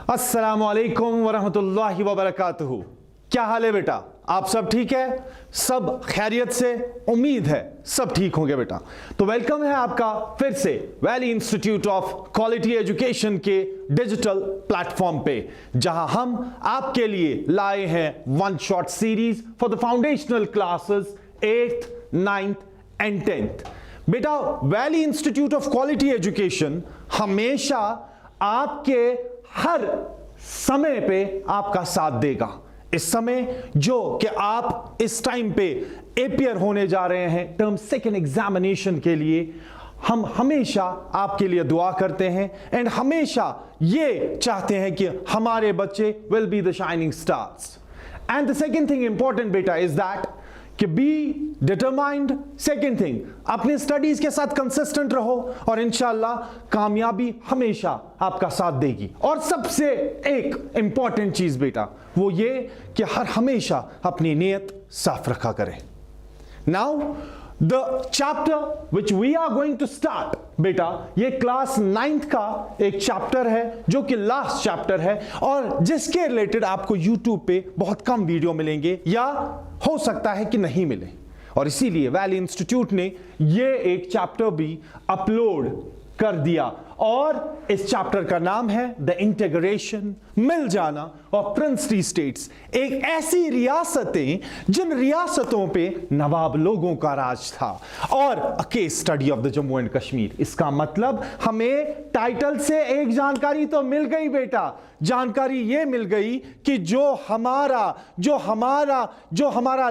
अस्सलामु अलैकुम वरहमतुल्लाहि वबरकातुहू। क्या हाल है बेटा? आप सब ठीक है? सब खैरियत से? उम्मीद है सब ठीक होंगे बेटा। तो वेलकम है आपका फिर से valley institute of quality education के डिजिटल प्लेटफॉर्म पे, जहां हम आपके लिए लाए हैं one shot series for the foundational classes 8th, 9th and 10th। बेटा, valley institute of quality education हमेशा आपके हर समय पे आपका साथ देगा। इस समय जो कि आप इस टाइम पे एपियर होने जा रहे हैं टर्म सेकेंड एग्जामिनेशन के लिए, हम हमेशा आपके लिए दुआ करते हैं एंड हमेशा ये चाहते हैं कि हमारे बच्चे will be the shining stars. And the second thing important बेटा इज दैट कि बी डिटरमाइंड। सेकेंड थिंग, अपने स्टडीज के साथ कंसिस्टेंट रहो और इंशाल्लाह कामयाबी हमेशा आपका साथ देगी। और सबसे एक इंपॉर्टेंट चीज बेटा वो ये कि हर हमेशा अपनी नीयत साफ रखा करें। Now the chapter which we are going to start बेटा, ये क्लास 9th का एक चैप्टर है जो कि लास्ट चैप्टर है और जिसके रिलेटेड आपको YouTube पे बहुत कम वीडियो मिलेंगे या हो सकता है कि नहीं मिले, और इसीलिए वैली इंस्टीट्यूट ने ये एक चैप्टर भी अपलोड कर दिया और इस चैप्टर का नाम है द इंटीग्रेशन, मिल जाना ऑफ प्रिंसली स्टेट्स। एक ऐसी रियासतें जिन रियासतों पे नवाब लोगों का राज था, और a case study of the Jammu and Kashmir. इसका मतलब हमें टाइटल से एक जानकारी तो मिल गई बेटा, जानकारी ये मिल गई कि जो हमारा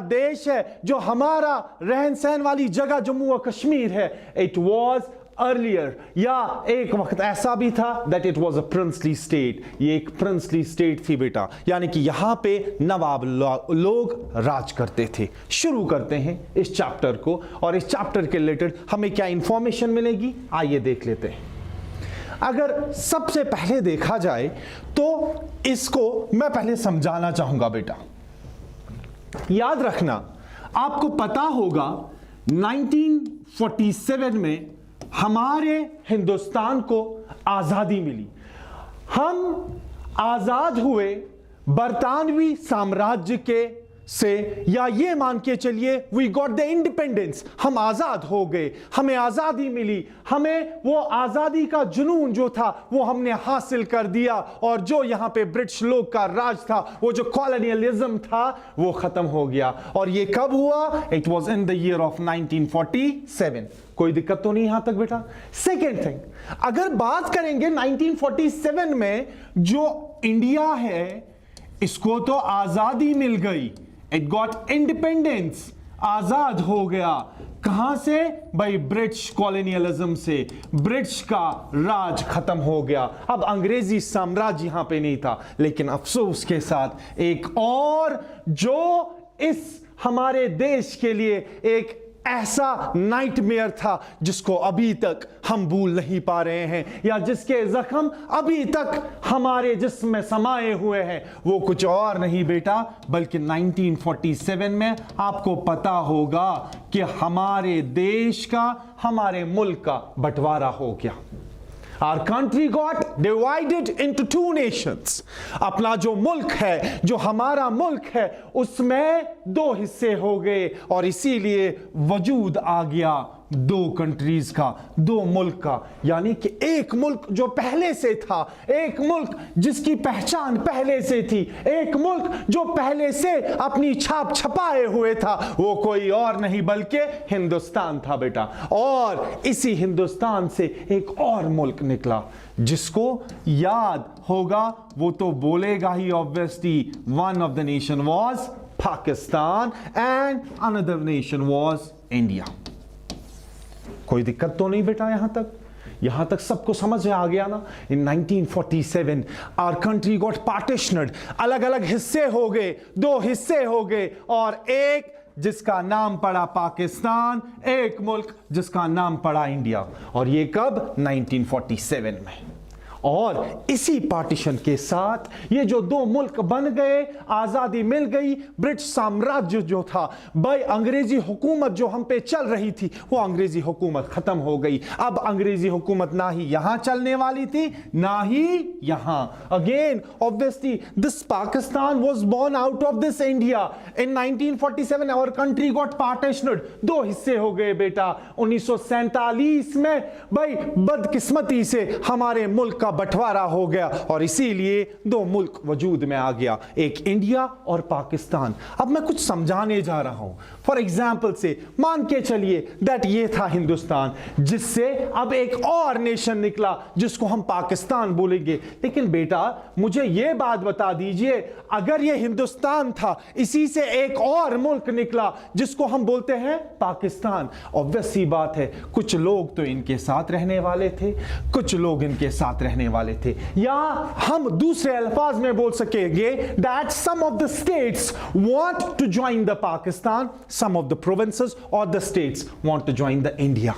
देश है, जो हमारा रहन सहन वाली जगह जम्मू और कश्मीर है, इट वॉज अर्लियर, या एक वक्त ऐसा भी था that it was a princely state. ये एक प्रिंसली स्टेट थी बेटा, यानी कि यहां पे नवाब लोग राज करते थे। शुरू करते हैं इस चैप्टर को, और इस चैप्टर के रिलेटेड हमें क्या इंफॉर्मेशन मिलेगी आइए देख लेते हैं। अगर सबसे पहले देखा जाए तो इसको मैं पहले समझाना चाहूंगा बेटा। याद रखना, आपको पता होगा 1947 में हमारे हिंदुस्तान को आजादी मिली। हम आजाद हुए बरतानवी साम्राज्य के से, या ये मान के चलिए वी गॉट द इंडिपेंडेंस, हम आजाद हो गए, हमें आजादी मिली, हमें वो आजादी का जुनून जो था वो हमने हासिल कर दिया, और जो यहां पे ब्रिटिश लोग का राज था, वो जो कॉलोनियलिज्म था वो खत्म हो गया। और ये कब हुआ? It was in the year of 1947। कोई दिक्कत तो नहीं यहां तक बेटा? सेकेंड थिंग, अगर बात करेंगे 1947 में जो इंडिया है इसको तो आजादी मिल गई, इट गॉट इंडिपेंडेंस, आजाद हो गया। कहां से भाई? ब्रिटिश कॉलोनियलिज्म से। ब्रिटिश का राज खत्म हो गया, अब अंग्रेजी साम्राज्य यहां पे नहीं था। लेकिन अफसोस के साथ एक और जो इस हमारे देश के लिए एक ऐसा नाइटमेयर था जिसको अभी तक हम भूल नहीं पा रहे हैं, या जिसके जख्म अभी तक हमारे जिस्म में समाये हुए हैं, वो कुछ और नहीं बेटा बल्कि 1947 में आपको पता होगा कि हमारे देश का, हमारे मुल्क का बंटवारा हो गया। Our country got divided into two nations। अपना जो मुल्क है, जो हमारा मुल्क है, उसमें दो हिस्से हो गए, और इसीलिए वजूद आ गया दो कंट्रीज का, दो मुल्क का। यानी कि एक मुल्क जो पहले से था, एक मुल्क जिसकी पहचान पहले से थी, एक मुल्क जो पहले से अपनी छाप छपाए हुए था, वो कोई और नहीं बल्कि हिंदुस्तान था बेटा। और इसी हिंदुस्तान से एक और मुल्क निकला जिसको याद होगा, वो तो बोलेगा ही obviously, one of the nation was Pakistan and another nation was India. कोई दिक्कत तो नहीं बेटा यहां तक? यहां तक सबको समझ में आ गया ना? इन 1947 आवर कंट्री गॉट पार्टीशनड, अलग अलग हिस्से हो गए, दो हिस्से हो गए, और एक जिसका नाम पड़ा पाकिस्तान, एक मुल्क जिसका नाम पड़ा इंडिया। और ये कब? 1947 में। और इसी पार्टीशन के साथ ये जो दो मुल्क बन गए, आजादी मिल गई, ब्रिटिश साम्राज्य जो था भाई, अंग्रेजी हुकूमत जो हम पे चल रही थी, वो अंग्रेजी हुकूमत खत्म हो गई। अब अंग्रेजी हुकूमत ना ही यहां चलने वाली थी ना ही यहां। Again obviously this Pakistan was born out of this India in 1947। Our country got partitioned, दो हिस्से हो गए बेटा 1947 में। भाई बदकिस्मती से हमारे मुल्क का बंटवारा हो गया और इसीलिए दो मुल्क वजूद में आ गया, एक इंडिया और पाकिस्तान। अब मैं कुछ समझाने जा रहा हूं। फॉर एग्जाम्पल से मान के चलिए दैट ये था हिंदुस्तान, जिससे अब एक और नेशन निकला जिसको हम पाकिस्तान बोलेंगे। लेकिन बेटा मुझे यह बात बता दीजिए, अगर ये हिंदुस्तान था, इसी से एक और मुल्क निकला जिसको हम बोलते हैं पाकिस्तान। ऑब्वियस सी बात है, कुछ लोग तो इनके साथ रहने वाले थे, कुछ लोग इनके साथ रहने वाले थे, या हम दूसरे अल्फाज में बोल सकेंगे that some of the states want to join the Pakistan, some of the provinces और the states want to join the India.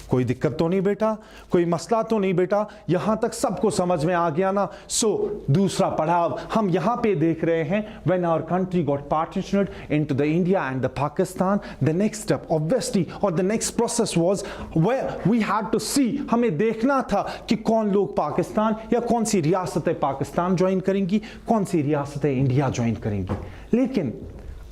कोई दिक्कत तो नहीं बेटा, कोई मसला तो नहीं बेटा, यहां तक सबको समझ में आ गया ना। सो दूसरा पड़ाव हम यहां पे देख रहे हैं, when our country got partitioned into the India and the Pakistan, the next step obviously और the next process was where we had to see, हमें देखना था कि कौन लोग पाकिस्तान या कौन सी रियासतें पाकिस्तान ज्वाइन करेंगी, कौन सी रियासतें इंडिया ज्वाइन करेंगी। लेकिन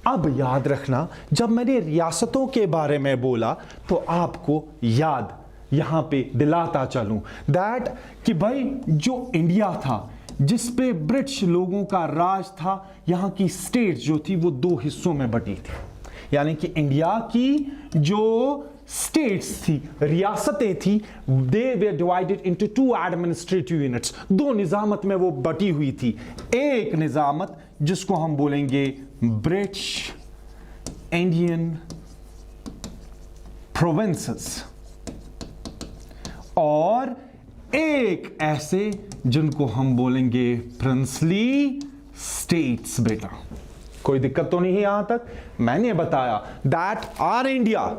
अब याद रखना, जब मैंने रियासतों के बारे में बोला तो आपको याद यहां पे दिलाता चलूं दैट कि भाई जो इंडिया था जिस पे ब्रिटिश लोगों का राज था, यहां की स्टेट्स जो थी वो दो हिस्सों में बटी थी। यानी कि इंडिया की जो स्टेट्स थी, रियासतें थी, they were divided into two administrative units, दो निजामत में वो बटी हुई थी। एक निजामत जिसको हम बोलेंगे ब्रिटिश इंडियन प्रोविंसेस, और एक ऐसे जिनको हम बोलेंगे प्रिंसली स्टेट्स। बेटा कोई दिक्कत तो नहीं है यहां तक? मैंने बताया दैट आर इंडिया,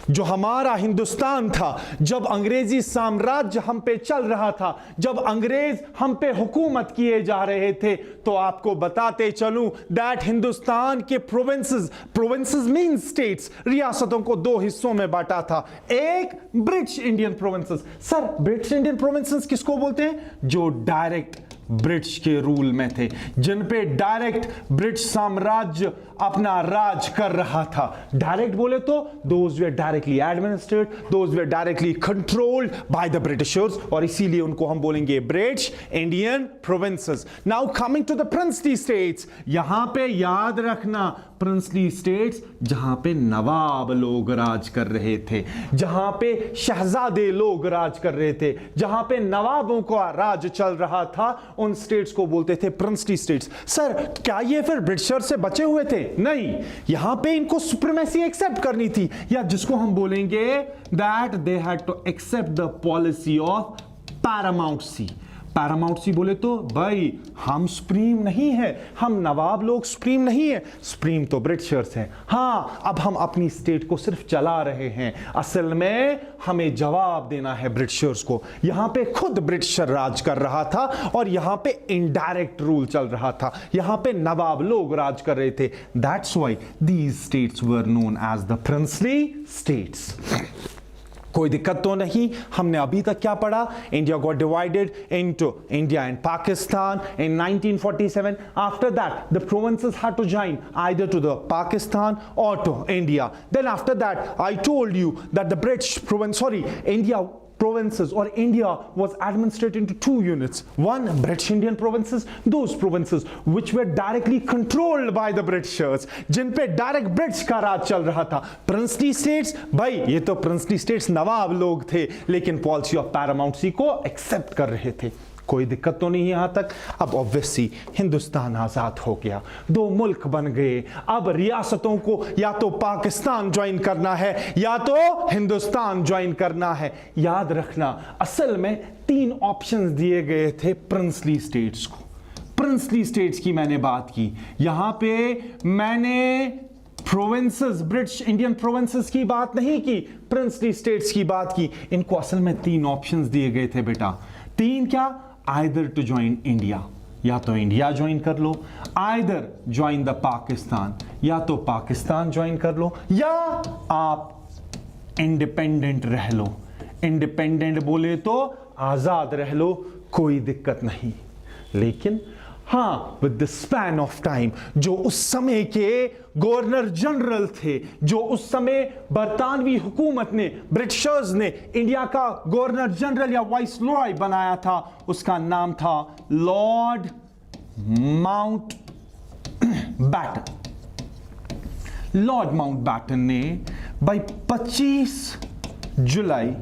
जो हमारा हिंदुस्तान था, जब अंग्रेजी साम्राज्य हम पे चल रहा था, जब अंग्रेज हम पे हुकूमत किए जा रहे थे, तो आपको बताते चलूं दैट हिंदुस्तान के प्रोविंसेस मीन स्टेट्स, रियासतों को दो हिस्सों में बांटा था। एक British Indian provinces. Sir British Indian provinces किसको बोलते हैं? जो डायरेक्ट ब्रिटिश के रूल में थे, जिन पे डायरेक्ट ब्रिटिश साम्राज्य अपना राज कर रहा था। डायरेक्ट बोले तो those were directly administrate, those were directly controlled by the Britishers, और इसीलिए उनको हम बोलेंगे British Indian provinces. Now coming to the princely states, यहां पे याद रखना प्रिंसली स्टेट्स जहां पे नवाब लोग राज कर रहे थे, जहां पे शहजादे लोग राज कर रहे थे, जहां पे नवाबों का राज चल रहा था, उन स्टेट्स को बोलते थे प्रिंसली स्टेट्स। सर क्या ये फिर ब्रिटिशर से बचे हुए थे? नहीं, यहां पे इनको सुप्रीमेसी एक्सेप्ट करनी थी, या जिसको हम बोलेंगे that they had to accept the policy of paramountcy. Paramountcy बोले तो भाई हम सुप्रीम नहीं है, हम नवाब लोग सुप्रीम नहीं है, सुप्रीम तो ब्रिटिशर्स हैं। हाँ, अब हम अपनी स्टेट को सिर्फ चला रहे हैं, असल में हमें जवाब देना है ब्रिटिशर्स को। यहां पे खुद ब्रिटिशर राज कर रहा था और यहां पे इनडायरेक्ट रूल चल रहा था, यहां पे नवाब लोग राज कर रहे थे। That's why these states were known as the princely states. कोई दिक्कत तो नहीं? हमने अभी तक क्या पढ़ा? India got divided into India and Pakistan in 1947. After that, the provinces had to join either to the Pakistan or to India. Then after that, I told you that the India provinces or India was administered into two units. One, British Indian provinces, those provinces which were directly controlled by the Britishers, जिन पे direct British का राज चल रहा था। Princely states, भाई ये तो princely states नवाब लोग थे, लेकिन पॉलिसी ऑफ पैरामाउंटसी को एक्सेप्ट कर रहे थे। कोई दिक्कत तो नहीं है यहां तक? अब ऑब्वियसली हिंदुस्तान आजाद हो गया, दो मुल्क बन गए। अब रियासतों को या तो पाकिस्तान ज्वाइन करना है या तो हिंदुस्तान ज्वाइन करना है। याद रखना, असल में तीन ऑप्शंस दिए गए थे प्रिंसली स्टेट्स को। प्रिंसली स्टेट्स की मैंने बात की, यहां पे मैंने प्रोविंसेस, ब्रिटिश इंडियन प्रोविंसेस की बात नहीं की, प्रिंसली स्टेट्स की बात की। इनको असल में तीन ऑप्शंस दिए गए थे बेटा। तीन क्या? आइदर टू ज्वाइन इंडिया, या तो इंडिया ज्वाइन कर लो, आइदर ज्वाइन द पाकिस्तान, या तो पाकिस्तान ज्वाइन कर लो, या आप इंडिपेंडेंट रह लो। इंडिपेंडेंट बोले तो आजाद रह लो, कोई दिक्कत नहीं। लेकिन हाँ, with the span of time, जो उस समय के गवर्नर जनरल थे, जो उस समय बरतानवी हुकूमत ने, ब्रिटिशर्स ने इंडिया का गवर्नर जनरल या वाइस रॉय बनाया था, उसका नाम था Lord Mountbatten. Lord Mountbatten ने बाई 25 जुलाई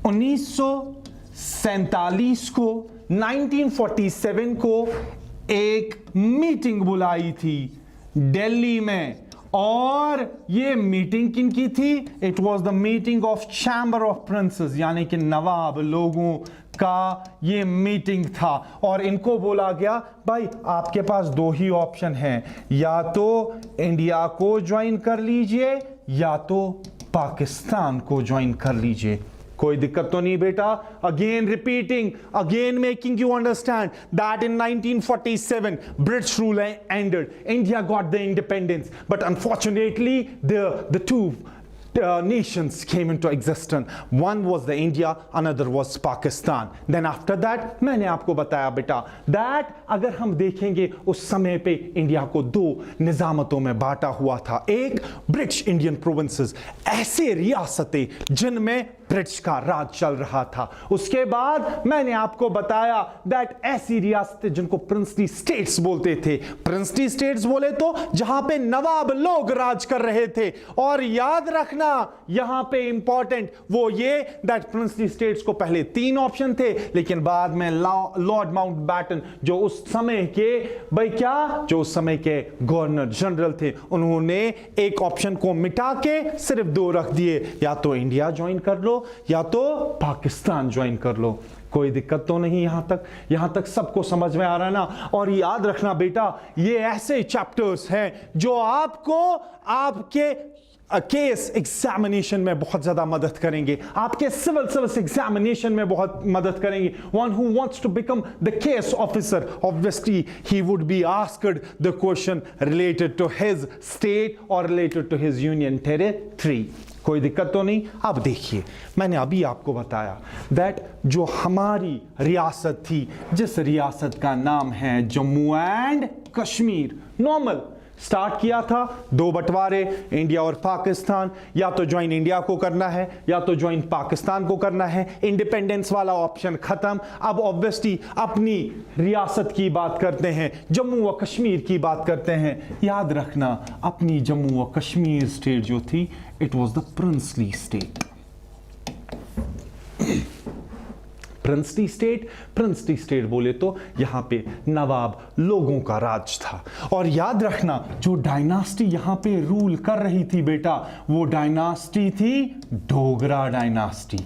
1947 को 1947 को एक मीटिंग बुलाई थी दिल्ली में, और ये मीटिंग किन की थी? It was the meeting of chamber of princess, यानी कि नवाब लोगों का ये मीटिंग था। और इनको बोला गया, भाई आपके पास दो ही ऑप्शन हैं, या तो इंडिया को ज्वाइन कर लीजिए या तो पाकिस्तान को ज्वाइन कर लीजिए। कोई दिक्कत तो नहीं बेटा। Again repeating, again making you understand that in 1947 British rule ended. India got the independence, but unfortunately the two nations came into existence. One was the India, another was Pakistan. Then after that, मैंने आपको बताया बेटा that अगर हम देखेंगे उस समय पे इंडिया को दो निजामतों में बांटा हुआ था। एक ब्रिटिश इंडियन प्रोविंसेस, ऐसे रियासतें जिनमें ब्रिटिश का राज चल रहा था। उसके बाद मैंने आपको बताया दैट ऐसी रियासतें जिनको प्रिंसली स्टेट्स बोलते थे। प्रिंसली स्टेट्स बोले तो जहां पे नवाब लोग राज कर रहे थे। और याद रखना यहां पे इंपॉर्टेंट वो ये दैट प्रिंसली स्टेट्स को पहले 3 ऑप्शन थे, लेकिन बाद में लॉर्ड माउंट बैटन जो उस समय के जो उस समय के गवर्नर जनरल थे, उन्होंने एक ऑप्शन को मिटा के सिर्फ 2 रख दिए, या तो इंडिया ज्वाइन कर लो या तो पाकिस्तान ज्वाइन कर लो। कोई दिक्कत तो नहीं यहां तक सबको समझ में आ रहा है ना। और याद रखना बेटा, ये ऐसे चैप्टर्स हैं जो आपको आपके केस एग्जामिनेशन में बहुत ज्यादा मदद करेंगे, आपके सिविल सर्विस एग्जामिनेशन में बहुत मदद करेंगे। One who wants to become the case officer, obviously he would be asked the question related to his state और related to his union territory. कोई दिक्कत तो नहीं। अब देखिए, मैंने अभी आपको बताया दैट जो हमारी रियासत थी, जिस रियासत का नाम है Jammu and Kashmir, normal start किया था 2 बंटवारे, इंडिया और पाकिस्तान, या तो ज्वाइन इंडिया को करना है या तो ज्वाइन पाकिस्तान को करना है। इंडिपेंडेंस वाला ऑप्शन खत्म। अब ऑब्वियसली अपनी रियासत की बात करते हैं, जम्मू व कश्मीर की बात करते हैं। याद रखना, अपनी जम्मू व कश्मीर स्टेट जो थी, it was the princely state. Princely state बोले तो यहां पे नवाब लोगों का राज था। और याद रखना, जो डायनास्टी यहां पे रूल कर रही थी बेटा, वो डायनास्टी थी डोगरा डायनास्टी,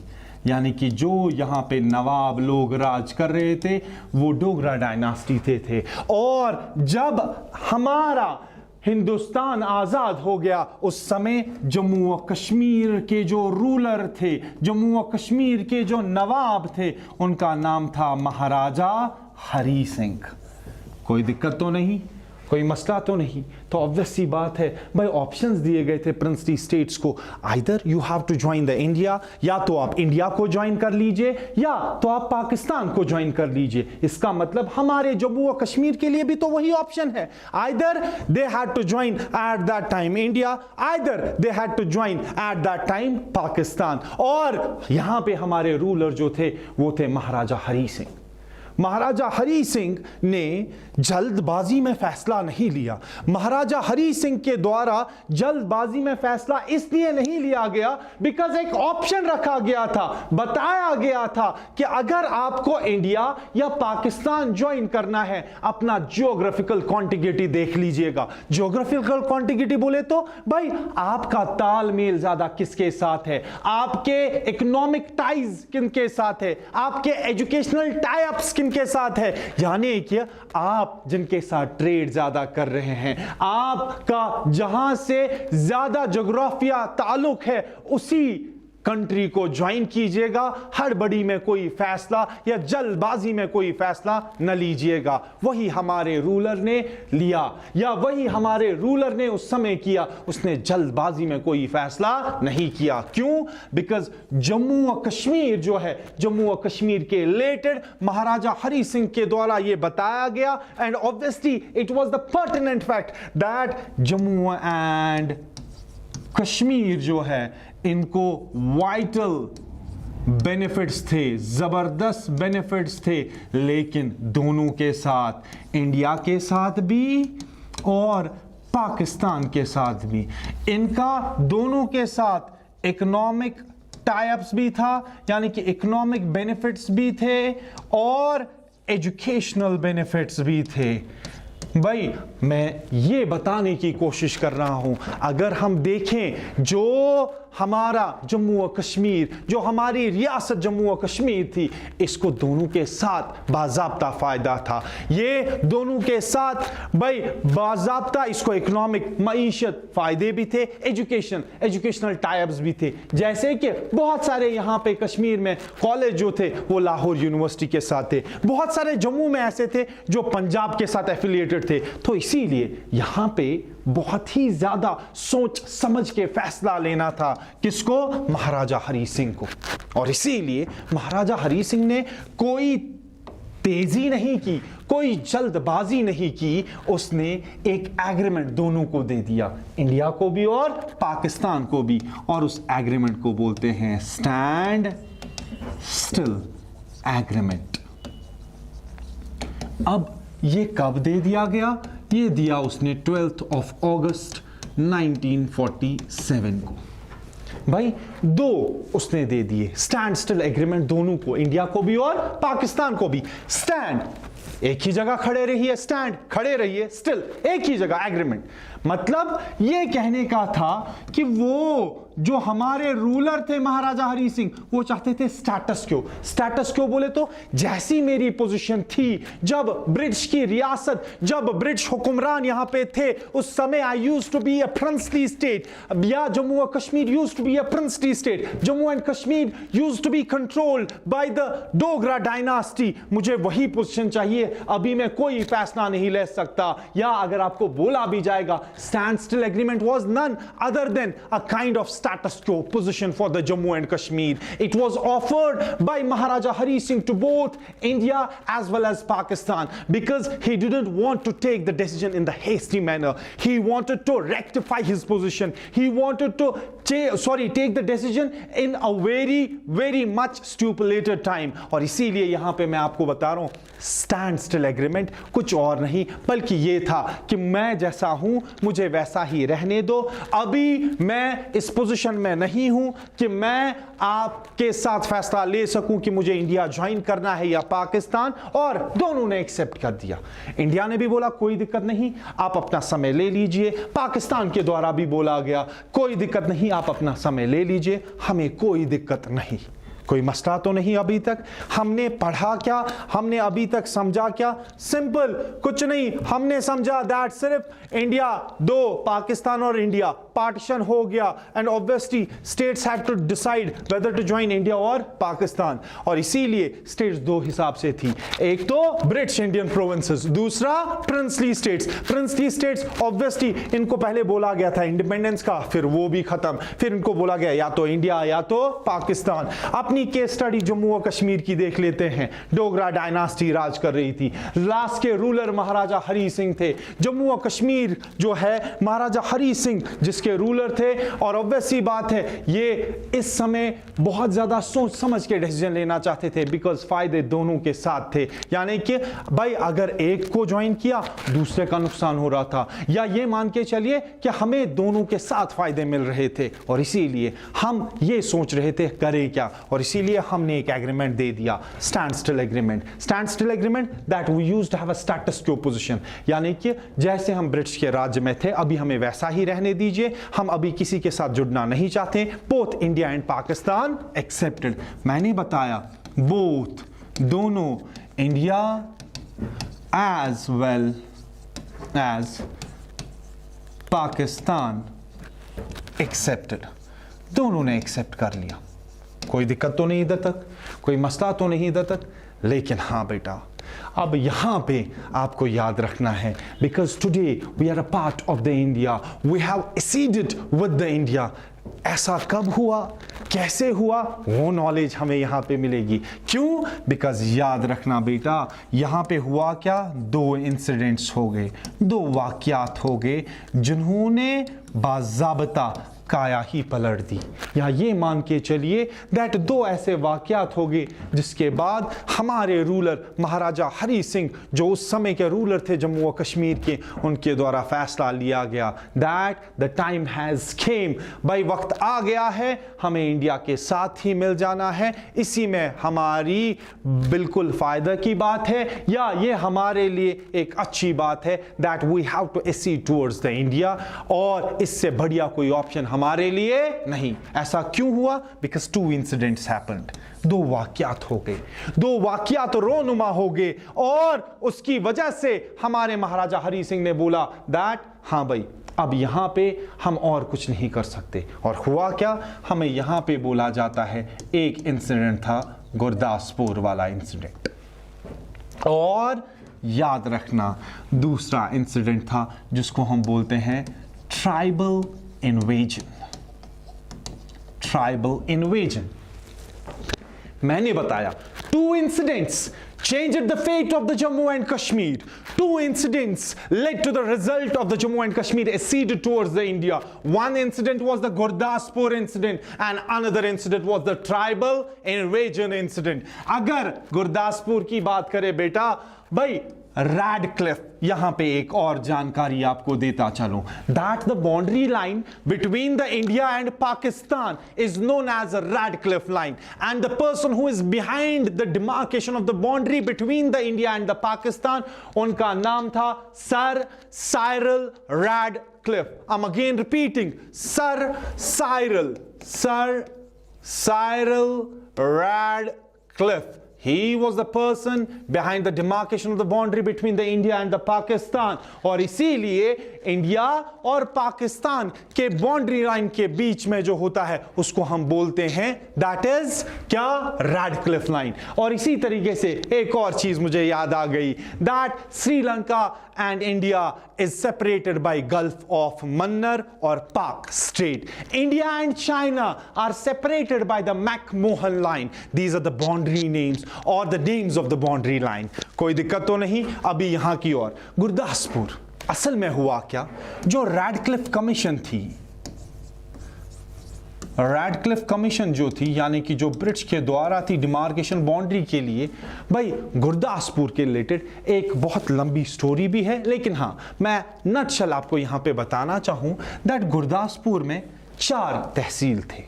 यानी कि जो यहां पे नवाब लोग राज कर रहे थे वो डोगरा डायनास्टी थे। और जब हमारा हिंदुस्तान आज़ाद हो गया, उस समय जम्मू व कश्मीर के जो रूलर थे, जम्मू व कश्मीर के जो नवाब थे, उनका नाम था महाराजा हरी सिंह। कोई दिक्कत तो नहीं, कोई मसला तो नहीं। तो ऑब्वियस सी बात है भाई, ऑप्शंस दिए गए थे प्रिंसली स्टेट्स को, either you have to join the India, या तो आप इंडिया को ज्वाइन कर लीजिए या तो आप पाकिस्तान को ज्वाइन कर लीजिए। इसका मतलब हमारे जम्मू व कश्मीर के लिए भी तो वही ऑप्शन है, either they had to join at that time India, either they had to join at that time Pakistan. और यहां पे हमारे रूलर जो थे वो थे महाराजा हरी सिंह। महाराजा हरी सिंह ने जल्दबाजी में फैसला नहीं लिया। महाराजा हरी सिंह के द्वारा जल्दबाजी में फैसला इसलिए नहीं लिया गया बिकॉज एक ऑप्शन रखा गया था, बताया गया था कि अगर आपको इंडिया या पाकिस्तान ज्वाइन करना है, अपना जियोग्राफिकल कॉन्टिग्यूटी देख लीजिएगा। जियोग्राफिकल कॉन्टिग्यूटी बोले तो भाई आपका तालमेल ज्यादा किसके साथ है, आपके इकोनॉमिक टाइज किनके साथ है, आपके एजुकेशनल टाई अप्स किनके साथ है, यानी कि आप जिनके साथ ट्रेड ज्यादा कर रहे हैं, आपका जहां से ज्यादा ज्योग्राफिया ताल्लुक है, उसी कंट्री को ज्वाइन कीजिएगा, हड़बड़ी में कोई फैसला या जल्दबाजी में कोई फैसला न लीजिएगा। वही हमारे रूलर ने लिया या वही हमारे रूलर ने उस समय किया, उसने जल्दबाजी में कोई फैसला नहीं किया। क्यों? बिकॉज जम्मू और कश्मीर जो है, जम्मू और कश्मीर के रिलेटेड महाराजा हरि सिंह के द्वारा यह बताया गया, and obviously it was the pertinent fact that Jammu and Kashmir जो है इनको वाइटल बेनिफिट्स थे, जबरदस्त बेनिफिट्स थे, लेकिन दोनों के साथ, इंडिया के साथ भी और पाकिस्तान के साथ भी, इनका दोनों के साथ इकोनॉमिक टाइप्स भी था, यानी कि इकोनॉमिक बेनिफिट्स भी थे और एजुकेशनल बेनिफिट्स भी थे। भाई मैं ये बताने की कोशिश कर रहा हूं, अगर हम देखें जो हमारा जम्मू और कश्मीर, जो हमारी रियासत जम्मू और कश्मीर थी, इसको दोनों के साथ बाज़ाब्ता फ़ायदा था। ये दोनों के साथ भाई बाज़ाब्ता इसको इकोनॉमिक मईशत फ़ायदे भी थे, एजुकेशनल टाइप्स भी थे। जैसे कि बहुत सारे यहाँ पे कश्मीर में कॉलेज जो थे वो लाहौर यूनिवर्सिटी के साथ थे, बहुत सारे जम्मू में ऐसे थे जो पंजाब के साथ एफिलिएटेड थे। तो इसीलिए यहाँ पे बहुत ही ज्यादा सोच समझ के फैसला लेना था। किसको? महाराजा हरि सिंह को। और इसीलिए महाराजा हरि सिंह ने कोई तेजी नहीं की, कोई जल्दबाजी नहीं की, उसने एक एग्रीमेंट दोनों को दे दिया, इंडिया को भी और पाकिस्तान को भी, और उस एग्रीमेंट को बोलते हैं स्टैंड स्टिल एग्रीमेंट। अब ये कब दे दिया गया? ये दिया उसने 12 अगस्त 1947 को। भाई दो उसने दे दिए स्टैंड स्टिल एग्रीमेंट दोनों को, इंडिया को भी और पाकिस्तान को भी। स्टैंड एक ही जगह खड़े रहिए, स्टैंड खड़े रहिए, स्टिल एक ही जगह एग्रीमेंट। मतलब ये कहने का था कि वो जो हमारे रूलर थे महाराजा हरि सिंह, वो चाहते थे स्टेटस क्यो। स्टेटस क्यो बोले तो जैसी मेरी पोजीशन थी जब ब्रिटिश की रियासत, जब ब्रिटिश हुक्मरान यहां पे थे, उस समय I used to be a princely state, या जम्मू और Kashmir used to be a princely state, Jammu and Kashmir used to be controlled by the Dogra dynasty. मुझे वही पोजीशन चाहिए, अभी मैं कोई फैसला नहीं ले सकता, या अगर आपको बोला भी जाएगा standstill agreement was none other than a kind of status quo position for the Jammu and Kashmir. It was offered by Maharaja Hari Singh to both India as well as Pakistan because he didn't want to take the decision in the hasty manner. He wanted to rectify his position. He wanted to take the decision in a very much stipulated time. और इसीलिए यहां पे मैं आपको बता रहा हूं standstill agreement कुछ और नहीं बल्कि ये था कि मैं जैसा हूं मुझे वैसा ही रहने दो। अभी मैं इस पोजीशन में नहीं हूं कि मैं आपके साथ फैसला ले सकूं कि मुझे इंडिया ज्वाइन करना है या पाकिस्तान, और दोनों ने एक्सेप्ट कर दिया। इंडिया ने भी बोला कोई दिक्कत नहीं, आप अपना समय ले लीजिए। पाकिस्तान के द्वारा भी बोला गया कोई दिक्कत नहीं, आप अपना समय ले लीजिए, हमें कोई दिक्कत नहीं, कोई मसला तो नहीं। अभी तक हमने पढ़ा क्या, हमने अभी तक समझा क्या? सिंपल कुछ नहीं, हमने समझा दैट सिर्फ इंडिया दो, पाकिस्तान और इंडिया पार्टीशन हो गया, and obviously states had to decide whether to join India और पाकिस्तान। और इसीलिए स्टेट्स दो हिसाब से थी, एक तो ब्रिटिश इंडियन प्रोविंसेस, दूसरा princely states. Princely states obviously इनको पहले बोला गया था इंडिपेंडेंस का, फिर वो भी खत्म, फिर इनको बोला गया या तो इंडिया या तो पाकिस्तान। अपनी केस स्टडी जम्मू और कश्मीर की देख लेते हैं। डोगरा डायनास्टी राज कर रही थी, लास्ट के रूलर महाराजा हरि सिंह थे। जम्मू और कश्मीर जो है महाराजा हरि सिंह जिसके रूलर थे, और ऑब्वियसली बात है ये इस समय बहुत ज्यादा सोच समझ के डिसीजन लेना चाहते थे बिकॉज फायदे दोनों के साथ थे। यानी कि भाई अगर एक को ज्वाइन किया दूसरे का नुकसान हो रहा था, या ये मान के चलिए कि हमें दोनों के साथ फायदे मिल रहे थे, और इसीलिए हम ये सोच रहे थे करें क्या, और इसीलिए हमने एक एग्रीमेंट दे दिया standstill agreement. Standstill agreement that we used to have a status quo position, यानी कि जैसे हम ब्रिटिश के राज्य में थे अभी हमें वैसा ही रहने दीजिए, हम अभी किसी के साथ जुड़ना नहीं चाहते। Both India and Pakistan accepted. मैंने बताया बोथ, दोनों, India as well as Pakistan accepted, दोनों ने एक्सेप्ट कर लिया। कोई दिक्कत तो नहीं इधर तक, कोई मसला तो नहीं इधर तक। लेकिन हाँ बेटा, अब यहाँ पे आपको याद रखना है, because today we are a part of the India, we have acceded with the India. ऐसा कब हुआ, कैसे हुआ, वो नॉलेज हमें यहाँ पे मिलेगी। क्यों? बिकॉज याद रखना बेटा, यहाँ पे हुआ क्या, दो इंसिडेंट्स हो गए, दो वाकयात हो गए जिन्होंने बाज़ाब्ता काया ही पलट दी। या ये मान के चलिए दैट दो ऐसे वाकयात हो गए जिसके बाद हमारे रूलर महाराजा हरी सिंह, जो उस समय के रूलर थे जम्मू और कश्मीर के, उनके द्वारा फैसला लिया गया दैट द टाइम हैज़ केम, भाई वक्त आ गया है, हमें इंडिया के साथ ही मिल जाना है। इसी में हमारी बिल्कुल फ़ायदा की बात है, या ये हमारे लिए एक अच्छी बात है that we have to accede towards the India, और इससे बढ़िया कोई ऑप्शन हमारे लिए नहीं। ऐसा क्यों हुआ? बिकॉज टू इंसिडेंट्स हैपेंड, दो वाकयात हो गए, दो वाकयात रोनुमा हो गए, और उसकी वजह से हमारे महाराजा हरी सिंह ने बोला दैट हाँ भाई अब यहां पे हम और कुछ नहीं कर सकते। और हुआ क्या, हमें यहां पे बोला जाता है, एक इंसिडेंट था गुरदासपुर वाला इंसिडेंट, और याद रखना दूसरा इंसिडेंट था जिसको हम बोलते हैं ट्राइबल इन्वेजन। ट्राइबल इन्वेजन मैंने बताया, two incidents changed the fate of the Jammu and Kashmir. Two incidents led to the result of the Jammu and Kashmir acceded towards the India. One incident was the Gurdaspur incident and another incident was the tribal invasion incident. अगर गुरदासपुर की बात करें बेटा, भाई Radcliffe, यहां पे एक और जानकारी आपको देता चलूं, that the boundary line between the India and Pakistan is known as Radcliffe line, and the person who is behind the demarcation of the boundary between the India and the Pakistan, उनका नाम था sir Cyril Radcliffe. I am again repeating, sir Cyril Radcliffe. He was the person behind the demarcation of the boundary between the India and the Pakistan. और इसीलिए India और पाकिस्तान के boundary line के बीच में जो होता है उसको हम बोलते हैं दैट इज क्या, रैडक्लिफ लाइन. और इसी तरीके से एक और चीज मुझे याद आ गई, that Sri Lanka and India is separated by Gulf of Mannar or Pak Strait. India and China are separated by the McMahon line. These are the boundary names or the names of the boundary line. कोई दिक्कत तो नहीं. अभी यहां की ओर गुरदासपुर, असल में हुआ क्या, जो रैडक्लिफ कमीशन थी, रैडक्लिफ कमीशन जो थी, यानी कि जो ब्रिटिश के द्वारा थी डिमार्केशन बाउंड्री के लिए, भाई गुरदासपुर के रिलेटेड एक बहुत लंबी स्टोरी भी है, लेकिन हाँ मैं नटशल आपको यहाँ पे बताना चाहूँ दैट गुरदासपुर में 4 तहसील थे,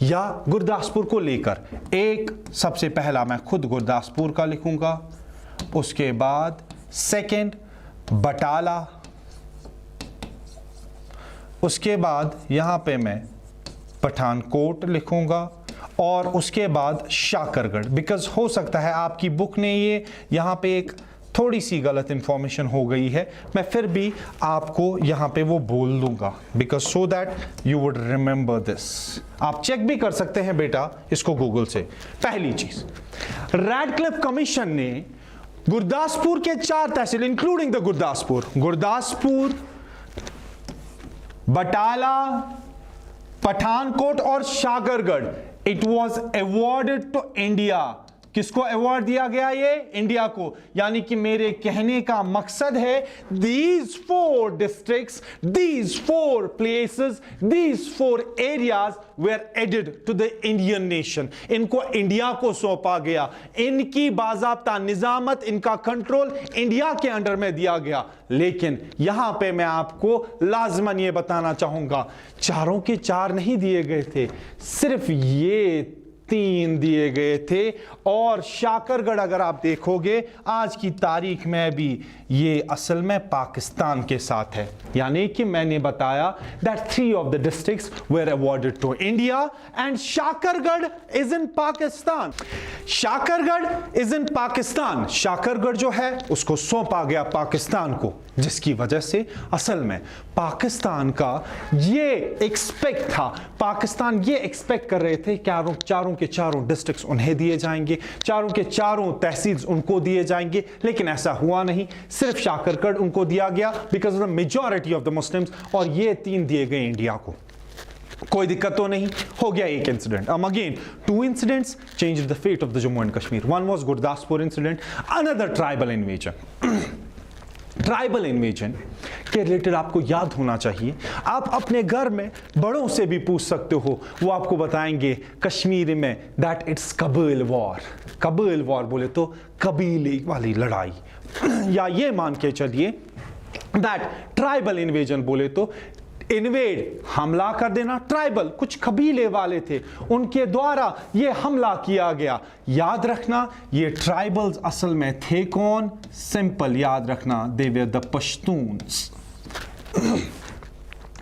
या गुरदासपुर को लेकर एक, सबसे पहला मैं खुद गुरदासपुर का लिखूंगा, उसके बाद सेकेंड बटाला, उसके बाद यहाँ पे मैं पठानकोट लिखूंगा, और उसके बाद शाकरगढ़. बिकॉज हो सकता है आपकी बुक ने ये यहाँ पे एक थोड़ी सी गलत इंफॉर्मेशन हो गई है, मैं फिर भी आपको यहाँ पे वो बोल दूंगा, because so that you would remember this. आप चेक भी कर सकते हैं बेटा इसको गूगल से. पहली चीज, रैडक्लिफ कमीशन ने गुरदासपुर के 4 तहसील इंक्लूडिंग द गुरदासपुर, बटाला, पठानकोट और Shakargarh, it was awarded to India. किसको अवार्ड दिया गया? ये इंडिया को. यानी कि मेरे कहने का मकसद है, these 4 districts, these 4 places, these 4 areas were added to the Indian nation. इनको इंडिया को सौंपा गया, इनकी बाज़ाब्ता निजामत, इनका कंट्रोल इंडिया के अंडर में दिया गया. लेकिन यहां पे मैं आपको लाजमन ये बताना चाहूंगा, चारों के 4 नहीं दिए गए थे, सिर्फ ये 3 दिए गए थे. और शाकरगढ़ अगर आप देखोगे आज की तारीख में भी ये असल में पाकिस्तान के साथ है. यानी कि मैंने बताया that 3 of the districts were awarded to India and Shakargarh is in Pakistan. Shakargarh जो है उसको सौंपा गया पाकिस्तान को, जिसकी वजह से असल में पाकिस्तान का ये एक्सपेक्ट था, पाकिस्तान ये एक्सपेक्ट कर रहे थे चारों चारों के चारों डिस्ट्रिक्ट्स उन्हें दिए जाएंगे, चारों के चारों तहसील्स उनको दिए जाएंगे। लेकिन ऐसा हुआ नहीं, सिर्फ शाकरगढ़ उनको दिया गया because of the majority of the Muslims, और ये 3 दिए गए इंडिया को। कोई दिक्कत तो नहीं, हो गया एक incident. Again 2 incidents changed the fate of the Jammu and Kashmir. One was Gurdaspur incident, another tribal invasion. Tribal invasion के रिलेटेड आपको याद होना चाहिए, आप अपने घर में बड़ों से भी पूछ सकते हो, वो आपको बताएंगे कश्मीर में that it's Kapil war. Kapil war बोले तो कबीले वाली लड़ाई, या ये मान के चलिए दैट ट्राइबल इन्वेजन बोले तो इन्वेड हमला कर देना। ट्राइबल कुछ कबीले वाले थे, उनके द्वारा ये हमला किया गया। याद रखना ये ट्राइबल्स असल में थे कौन? सिंपल याद रखना, दे वर द पश्तून्स।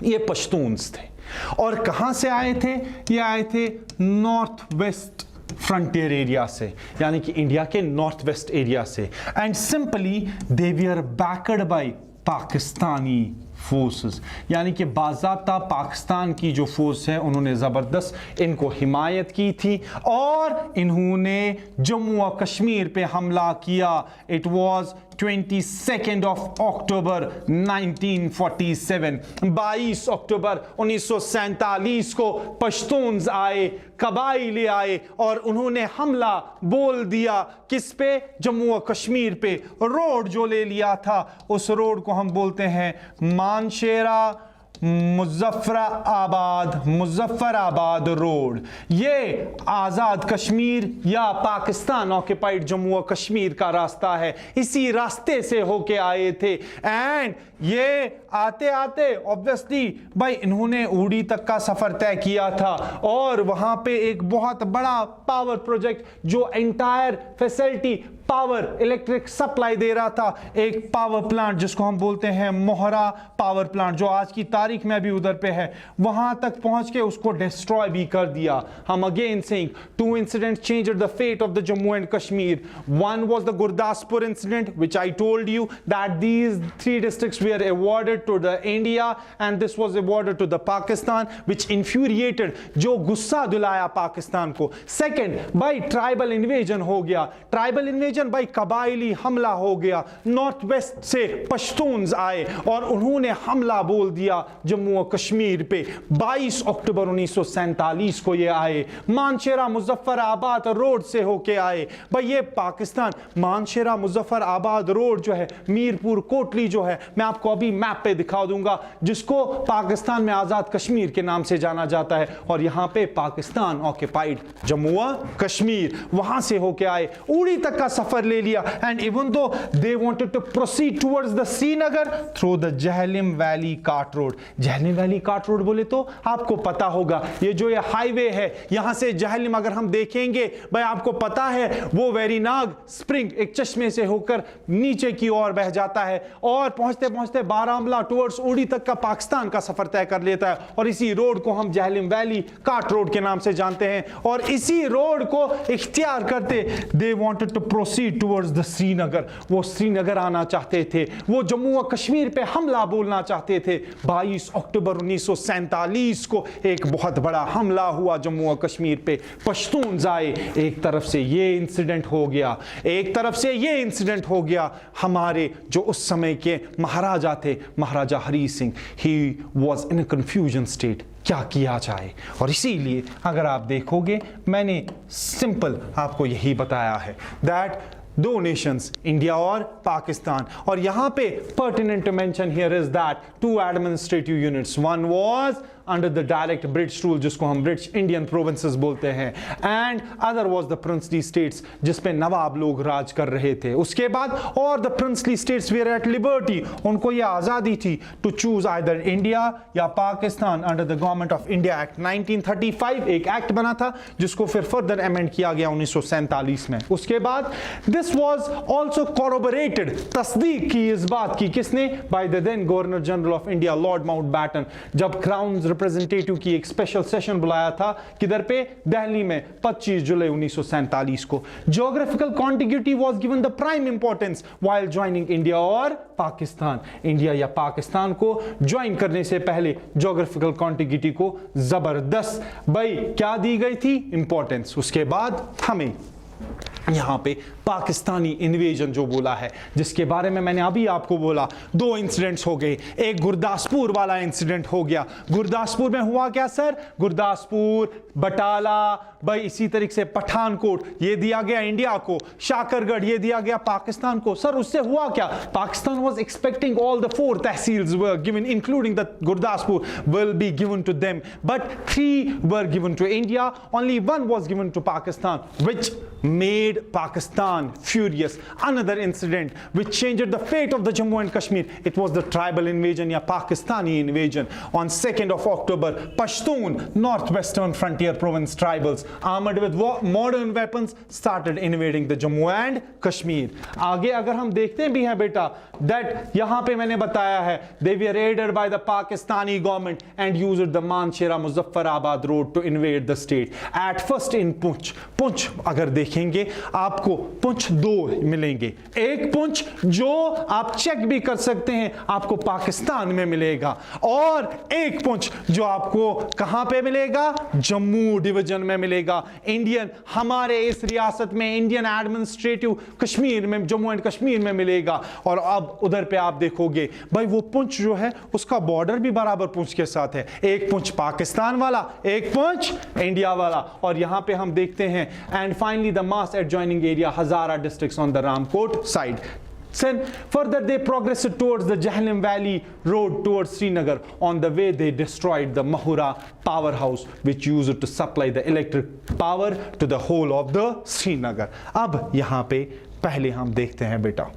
ये पश्तून्स थे और कहां से आए थे? ये आए थे नॉर्थ वेस्ट फ्रंटियर एरिया से, यानी कि इंडिया के नॉर्थ वेस्ट एरिया से। And simply they were backed by Pakistani forces, यानी कि बाज़ाब्ता पाकिस्तान की जो फोर्स है उन्होंने ज़बरदस्त इनको हिमायत की थी और इन्होंने जम्मू और कश्मीर पे हमला किया। इट वाज 22 अक्टूबर 1947, 22 अक्टूबर 1947 को पश्तून्स आए, कबाइले आए और उन्होंने हमला बोल दिया किस पे? जम्मू और कश्मीर पे। रोड जो ले लिया था उस रोड को हम बोलते हैं मानशेरा मुजफ्फराबाद रोड। ये आज़ाद कश्मीर या पाकिस्तान ऑक्युपाइड जम्मू और कश्मीर का रास्ता है, इसी रास्ते से होके आए थे। एंड ये आते आते ऑब्वियसली भाई इन्होंने उड़ी तक का सफर तय किया था और वहां पे एक बहुत बड़ा पावर प्रोजेक्ट जो entire facility power electric supply दे रहा था, एक पावर प्लांट जिसको हम बोलते हैं मोहरा पावर प्लांट, जो आज की तारीख में भी उधर पे है, वहां तक पहुंच के उसको डिस्ट्रॉय भी कर दिया। हम again saying 2 incidents changed the fate of the Jammu and Kashmir. One was the Gurdaspur incident, which I told you that these 3 districts were awarded to the India and this was awarded to the Pakistan, which infuriated, जो गुस्सा दिलाया पाकिस्तान को। Second, भाई tribal invasion हो गया। Tribal invasion भाई कबाइली हमला हो गया। नॉर्थ वेस्ट से पश्तून्स आए और उन्होंने हमला बोल दिया जम्मू और कश्मीर पे। 22 अक्टूबर 1947 को ये आए, मानशेरा मुजफ्फराबाद रोड से होके आए। भाई ये पाकिस्तान मानशेरा मुजफ्फराबाद रोड जो है, मीरपुर कोटली जो है, मैं आपको अभी मैप पे दिखा दूंगा, जिसको पाकिस्तान में आजाद कश्मीर के नाम से जाना जाता है। और यहां पे पाकिस्तान ऑक्युपाइड जम्मू और कश्मीर, वहां से होके आए, उड़ी तक का सफर ले लिया। And even though they wanted to proceed towards the Srinagar through the Jhelum valley cart road. Jhelum valley cart road बोले तो आपको पता होगा, ये जो ये हाईवे है यहां से जहलिम अगर हम देखेंगे भाई आपको पता है वो वेरीनाग स्प्रिंग एक चश्मे से होकर नीचे की ओर बह जाता है और पहुंचते पहुंचते बारामूला टुवर्ड्स उड़ी तक का पाकिस्तान का सफर तय कर लेता है। और इसी रोड को हम जहलिम वैली काट रोड के नाम से जानते हैं। और इसी रोड को इख्तियार करते they wanted to proceed towards the Srinagar, वो श्रीनगर आना चाहते थे, वो जम्मू और कश्मीर पे हमला बोलना चाहते थे। 22 अक्टूबर 1947 को एक बहुत बड़ा हमला हुआ जम्मू और कश्मीर पे, पश्तून्स आए। एक तरफ से ये इंसिडेंट हो गया, एक तरफ से ये इंसिडेंट हो गया। हमारे जो उस समय के महाराजा थे, Maharaja Hari Singh, he was in a confusion state, क्या किया जाए। और इसीलिए अगर आप देखोगे मैंने सिंपल आपको यही बताया है दैट 2 नेशंस इंडिया और पाकिस्तान। और यहां पे pertinent to mention here is that 2 administrative units, one was under the direct British rule जिसको हम ब्रिटिश इंडियन प्रोविंसेस बोलते हैं, and other was the princely states जिस पे नवाब लोग राज कर रहे थे। उसके बाद और the princely states were at liberty, उनको ये आज़ादी थी टू चूज आइदर इंडिया या Pakistan under the government of India act 1935। एक एक्ट बना था जिसको फिर फर्दर अमेंड किया गया 1947 में। उसके बाद दिस वाज आल्सो कॉरोबोरेटेड, तस्दीक की इस बात की किसने? By the then governor general of India Lord Mountbatten. जब क्राउन रिप्रेजेंटेटिव की एक स्पेशल सेशन बुलाया था, किधर पे, दिल्ली में 25 जुलाई 1947 को। Geographical contiguity was given the prime importance while joining India और पाकिस्तान। इंडिया या पाकिस्तान को ज्वाइन करने से पहले ज्योग्राफिकल कॉन्टिग्यूटी को जबरदस्त भाई क्या दी गई थी, इंपॉर्टेंस। उसके बाद हमें यहां पे पाकिस्तानी इन्वेजन जो बोला है, जिसके बारे में मैंने अभी आपको बोला, दो इंसिडेंट्स हो गए। एक गुरदासपुर वाला इंसिडेंट हो गया। गुरदासपुर में हुआ क्या सर, गुरदासपुर, बटाला, भाई इसी तरीके से पठानकोट ये दिया गया इंडिया को, शाकरगढ़ ये दिया गया पाकिस्तान को। सर उससे हुआ क्या, Pakistan was expecting all the 4 tehsils were given including the Gurdaspur will be given to them, but 3 were given to India, only 1 was given to Pakistan, which made Pakistan furious. Another incident which changed the fate of the Jammu and Kashmir, it was the tribal invasion या Pakistani invasion on 2nd of October. Pashtun, northwestern frontier province tribals armed with modern weapons started invading the Jammu and Kashmir. आगे अगर हम देखते भी हैं बेटा, that यहाँ पे मैंने बताया है, they were raided by the Pakistani government and used the Manshera Muzaffarabad road to invade the state. At first in Punch, अगर देखेंगे आपको पुंछ 2 मिलेंगे, एक पुंछ जो आप चेक भी कर सकते हैं आपको पाकिस्तान में मिलेगा, और एक पुंछ जो आपको कहां पे मिलेगा, जम्मू डिवीजन में मिलेगा। इंडियन हमारे इस रियासत में इंडियन एडमिनिस्ट्रेटिव कश्मीर में, जम्मू एंड कश्मीर में मिलेगा। और अब उधर पे आप देखोगे भाई वो पुंछ जो है उसका बॉर्डर भी बराबर पुंछ के साथ है, एक पुंछ पाकिस्तान वाला, एक पुंछ इंडिया वाला। और यहां पे हम देखते हैं and finally the mass adjoining area Hazara districts on the Ramkot side. Then further they progressed towards the Jahlim Valley road towards Srinagar. On the way they destroyed the Mahura powerhouse which used to supply the electric power to the whole of the Srinagar. अब यहाँ पे पहले हम देखते हैं बेटा,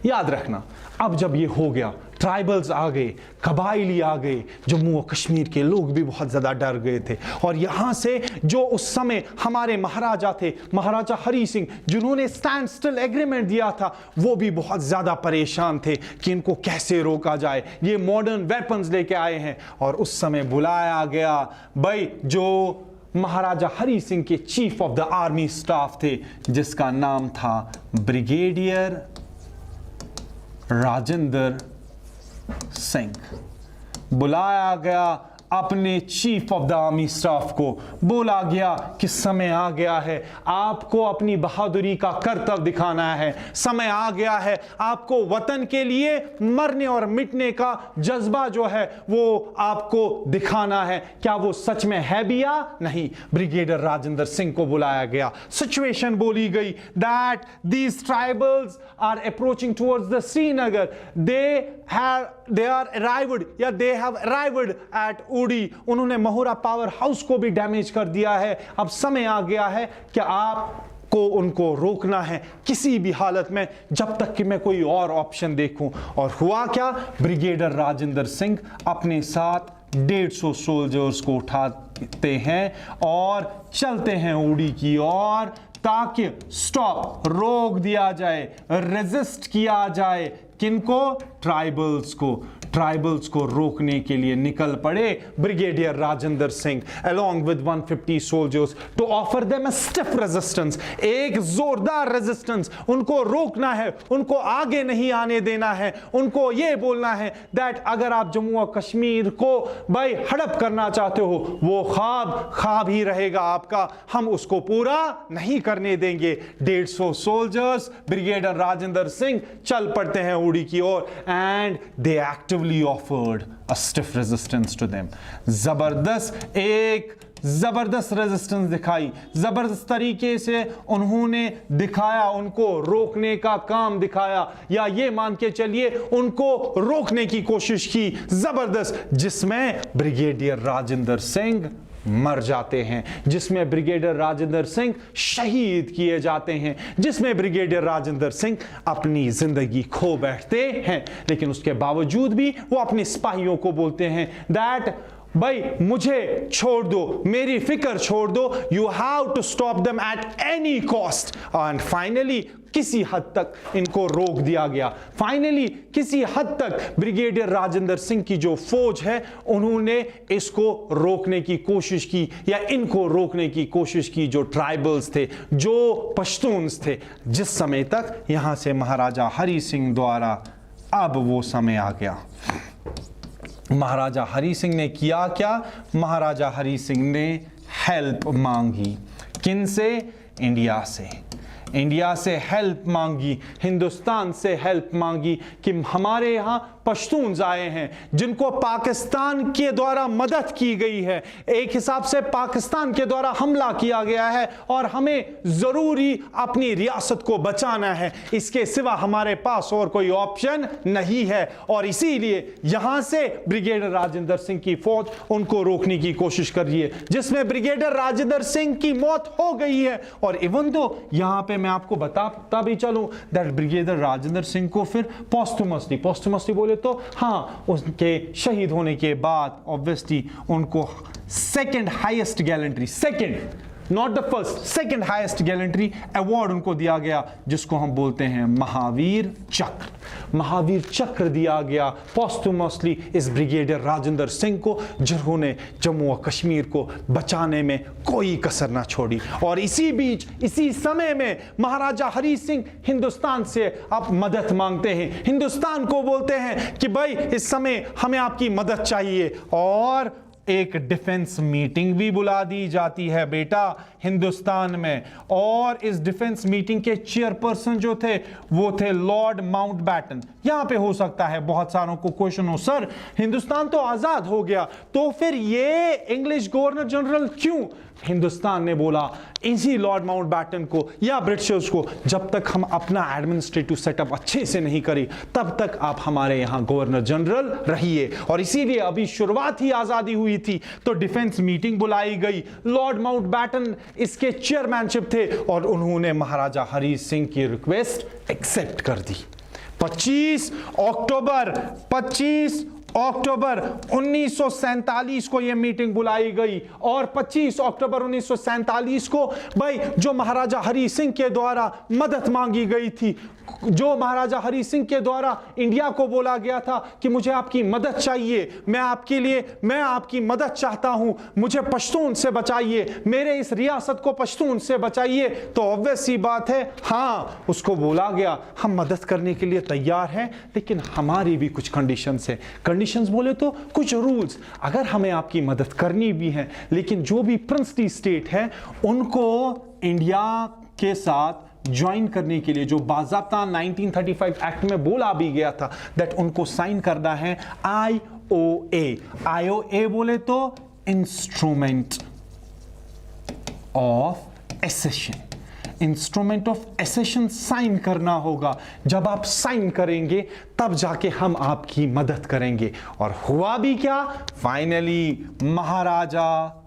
याद रखना अब जब ये हो गया, ट्राइबल्स आ गए, कबाइली आ गए, जम्मू और कश्मीर के लोग भी बहुत ज़्यादा डर गए थे। और यहाँ से जो उस समय हमारे महाराजा थे, महाराजा हरी सिंह, जिन्होंने स्टैंड स्टिल एग्रीमेंट दिया था, वो भी बहुत ज़्यादा परेशान थे कि इनको कैसे रोका जाए। ये मॉडर्न वेपन्स लेके आए हैं और उस समय बुलाया गया भाई जो महाराजा हरी सिंह के chief of the army staff थे, जिसका नाम था ब्रिगेडियर राजेंद्र सिंह। बुलाया गया अपने chief of the army staff को, बोला गया कि समय आ गया है आपको अपनी बहादुरी का करतब दिखाना है, समय आ गया है आपको वतन के लिए मरने और मिटने का जज्बा जो है वो आपको दिखाना है। क्या वो सच में है भी या नहीं? ब्रिगेडियर राजेंद्र सिंह को बुलाया गया, सिचुएशन बोली गई that these tribals are approaching towards the Srinagar, they are arrived या they have arrived at उड़ी। उन्होंने महुरा पावर हाउस को भी डैमेज कर दिया है। अब समय आ गया है कि आपको उनको रोकना है किसी भी हालत में, जब तक कि मैं कोई और ऑप्शन देखूं। और हुआ क्या, ब्रिगेडियर राजेंद्र सिंह अपने साथ 150 सोल्जर्स को उठाते हैं और चलते हैं उड़ी की ओर, ताकि स्टॉप, रोक दिया जाए, रेजिस्ट किया जाए। किनको? ट्राइबल्स को। ट्राइबल्स को रोकने के लिए निकल पड़े brigadier Rajendra Singh along with 150 soldiers to offer them a stiff resistance, एक जोरदार रेजिस्टेंस। उनको रोकना है, उनको आगे नहीं आने देना है, उनको ये बोलना है दैट अगर आप जम्मू और कश्मीर को भाई हड़प करना चाहते हो, वो ख्वाब ही रहेगा आपका, हम उसको पूरा नहीं करने देंगे। 150 सोल्जर्स, ब्रिगेडियर राजेंद्र सिंह चल पड़ते हैं उड़ी की ओर and they actively offered a stiff resistance to them. जबरदस्त रेजिस्टेंस दिखाई, जबरदस्त तरीके से उन्होंने दिखाया, उनको रोकने का काम दिखाया, या ये मान के चलिए उनको रोकने की कोशिश की जबरदस्त, जिसमें ब्रिगेडियर राजेंद्र सिंह मर जाते हैं, जिसमें ब्रिगेडियर राजेंद्र सिंह शहीद किए जाते हैं, जिसमें ब्रिगेडियर राजेंद्र सिंह अपनी जिंदगी खो बैठते हैं। लेकिन उसके बावजूद भी वो अपने सिपाहियों को बोलते हैं दैट भाई मुझे छोड़ दो, मेरी फिक्र छोड़ दो, you have to stop them at any cost. And finally किसी हद तक इनको रोक दिया गया। फाइनली किसी हद तक ब्रिगेडियर राजेंद्र सिंह की जो फौज है उन्होंने इसको रोकने की कोशिश की, या इनको रोकने की कोशिश की, जो ट्राइबल्स थे, जो पश्तून्स थे। जिस समय तक यहां से महाराजा हरि सिंह द्वारा अब वो समय आ गया। महाराजा हरि सिंह ने किया क्या? महाराजा हरि सिंह ने हेल्प मांगी। किन से? इंडिया से। इंडिया से हेल्प मांगी, हिंदुस्तान से हेल्प मांगी कि हमारे यहां पश्तून्स आए हैं जिनको पाकिस्तान के द्वारा मदद की गई है, एक हिसाब से पाकिस्तान के द्वारा हमला किया गया है, और हमें जरूरी अपनी रियासत को बचाना है, इसके सिवा हमारे पास और कोई ऑप्शन नहीं है। और इसीलिए यहां से ब्रिगेडियर राजेंद्र सिंह की फौज उनको रोकने की कोशिश कर रही है, जिसमें ब्रिगेडियर राजेंद्र सिंह की मौत हो गई है। और इवन दो यहां पे मैं आपको बताता भी चलूं दैट ब्रिगेडियर राजेंद्र सिंह को फिर पोस्टमसली बोले तो हाँ, उनके शहीद होने के बाद ऑब्वियसली उनको second highest gallantry, second not the first, second highest gallantry award उनको दिया गया, जिसको हम बोलते हैं महावीर चक्र। महावीर चक्र दिया गया पोस्टमसली इस ब्रिगेडियर राजेंद्र सिंह को, जिन्होंने जम्मू और कश्मीर को बचाने में कोई कसर ना छोड़ी। और इसी बीच, इसी समय में महाराजा हरि सिंह हिंदुस्तान से अब मदद मांगते हैं, हिंदुस्तान को बोलते हैं कि भाई इस समय हमें आपकी मदद चाहिए। और एक डिफेंस मीटिंग भी बुला दी जाती है बेटा हिंदुस्तान में। और इस डिफेंस मीटिंग के चेयरपर्सन जो थे वो थे लॉर्ड माउंटबैटन। यहां पे हो सकता है बहुत सारों को क्वेश्चन हो, सर हिंदुस्तान तो आजाद हो गया, तो फिर ये इंग्लिश गवर्नर जनरल क्यों? हिंदुस्तान ने बोला इसी लॉर्ड माउंटबैटन को या ब्रिटिशर्स को, जब तक हम अपना एडमिनिस्ट्रेटिव सेटअप अच्छे से नहीं करें तब तक आप हमारे यहां गवर्नर जनरल रहिए। और इसीलिए अभी शुरुआत ही आजादी हुई थी तो डिफेंस मीटिंग बुलाई गई। लॉर्ड माउंटबैटन इसके चेयरमैनशिप थे और उन्होंने महाराजा हरि सिंह की रिक्वेस्ट एक्सेप्ट कर दी। 25 अक्टूबर 1947 को यह मीटिंग बुलाई गई। और 25 अक्टूबर 1947 को भाई जो महाराजा हरि सिंह के द्वारा मदद मांगी गई थी, जो महाराजा हरि सिंह के द्वारा इंडिया को बोला गया था कि मुझे आपकी मदद चाहिए, मैं आपकी मदद चाहता हूं, मुझे पश्तून से बचाइए, मेरे इस रियासत को पश्तून से बचाइए। तो ऑब्वियस सी बात है, हाँ उसको बोला गया हम मदद करने के लिए तैयार हैं, लेकिन हमारी भी कुछ कंडीशंस है। कंडीशंस बोले तो कुछ रूल्स, अगर हमें आपकी मदद करनी भी है, लेकिन जो भी प्रिंसली स्टेट है उनको इंडिया के साथ ज्वाइन करने के लिए जो बाज़ाब्ता 1935 एक्ट में बोला भी गया था दैट उनको साइन करना है IOA। IOA बोले तो instrument of accession, instrument of accession sign करना होगा। जब आप साइन करेंगे तब जाके हम आपकी मदद करेंगे। और हुआ भी क्या, फाइनली महाराजा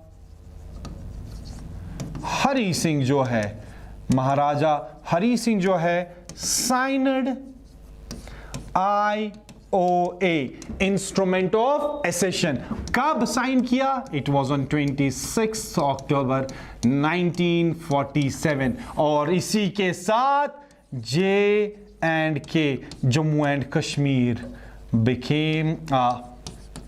हरि सिंह जो है signed IOA, instrument of accession. कब साइन किया? It was on 26 October 1947। और इसी के साथ J&K, Jammu and Kashmir, became a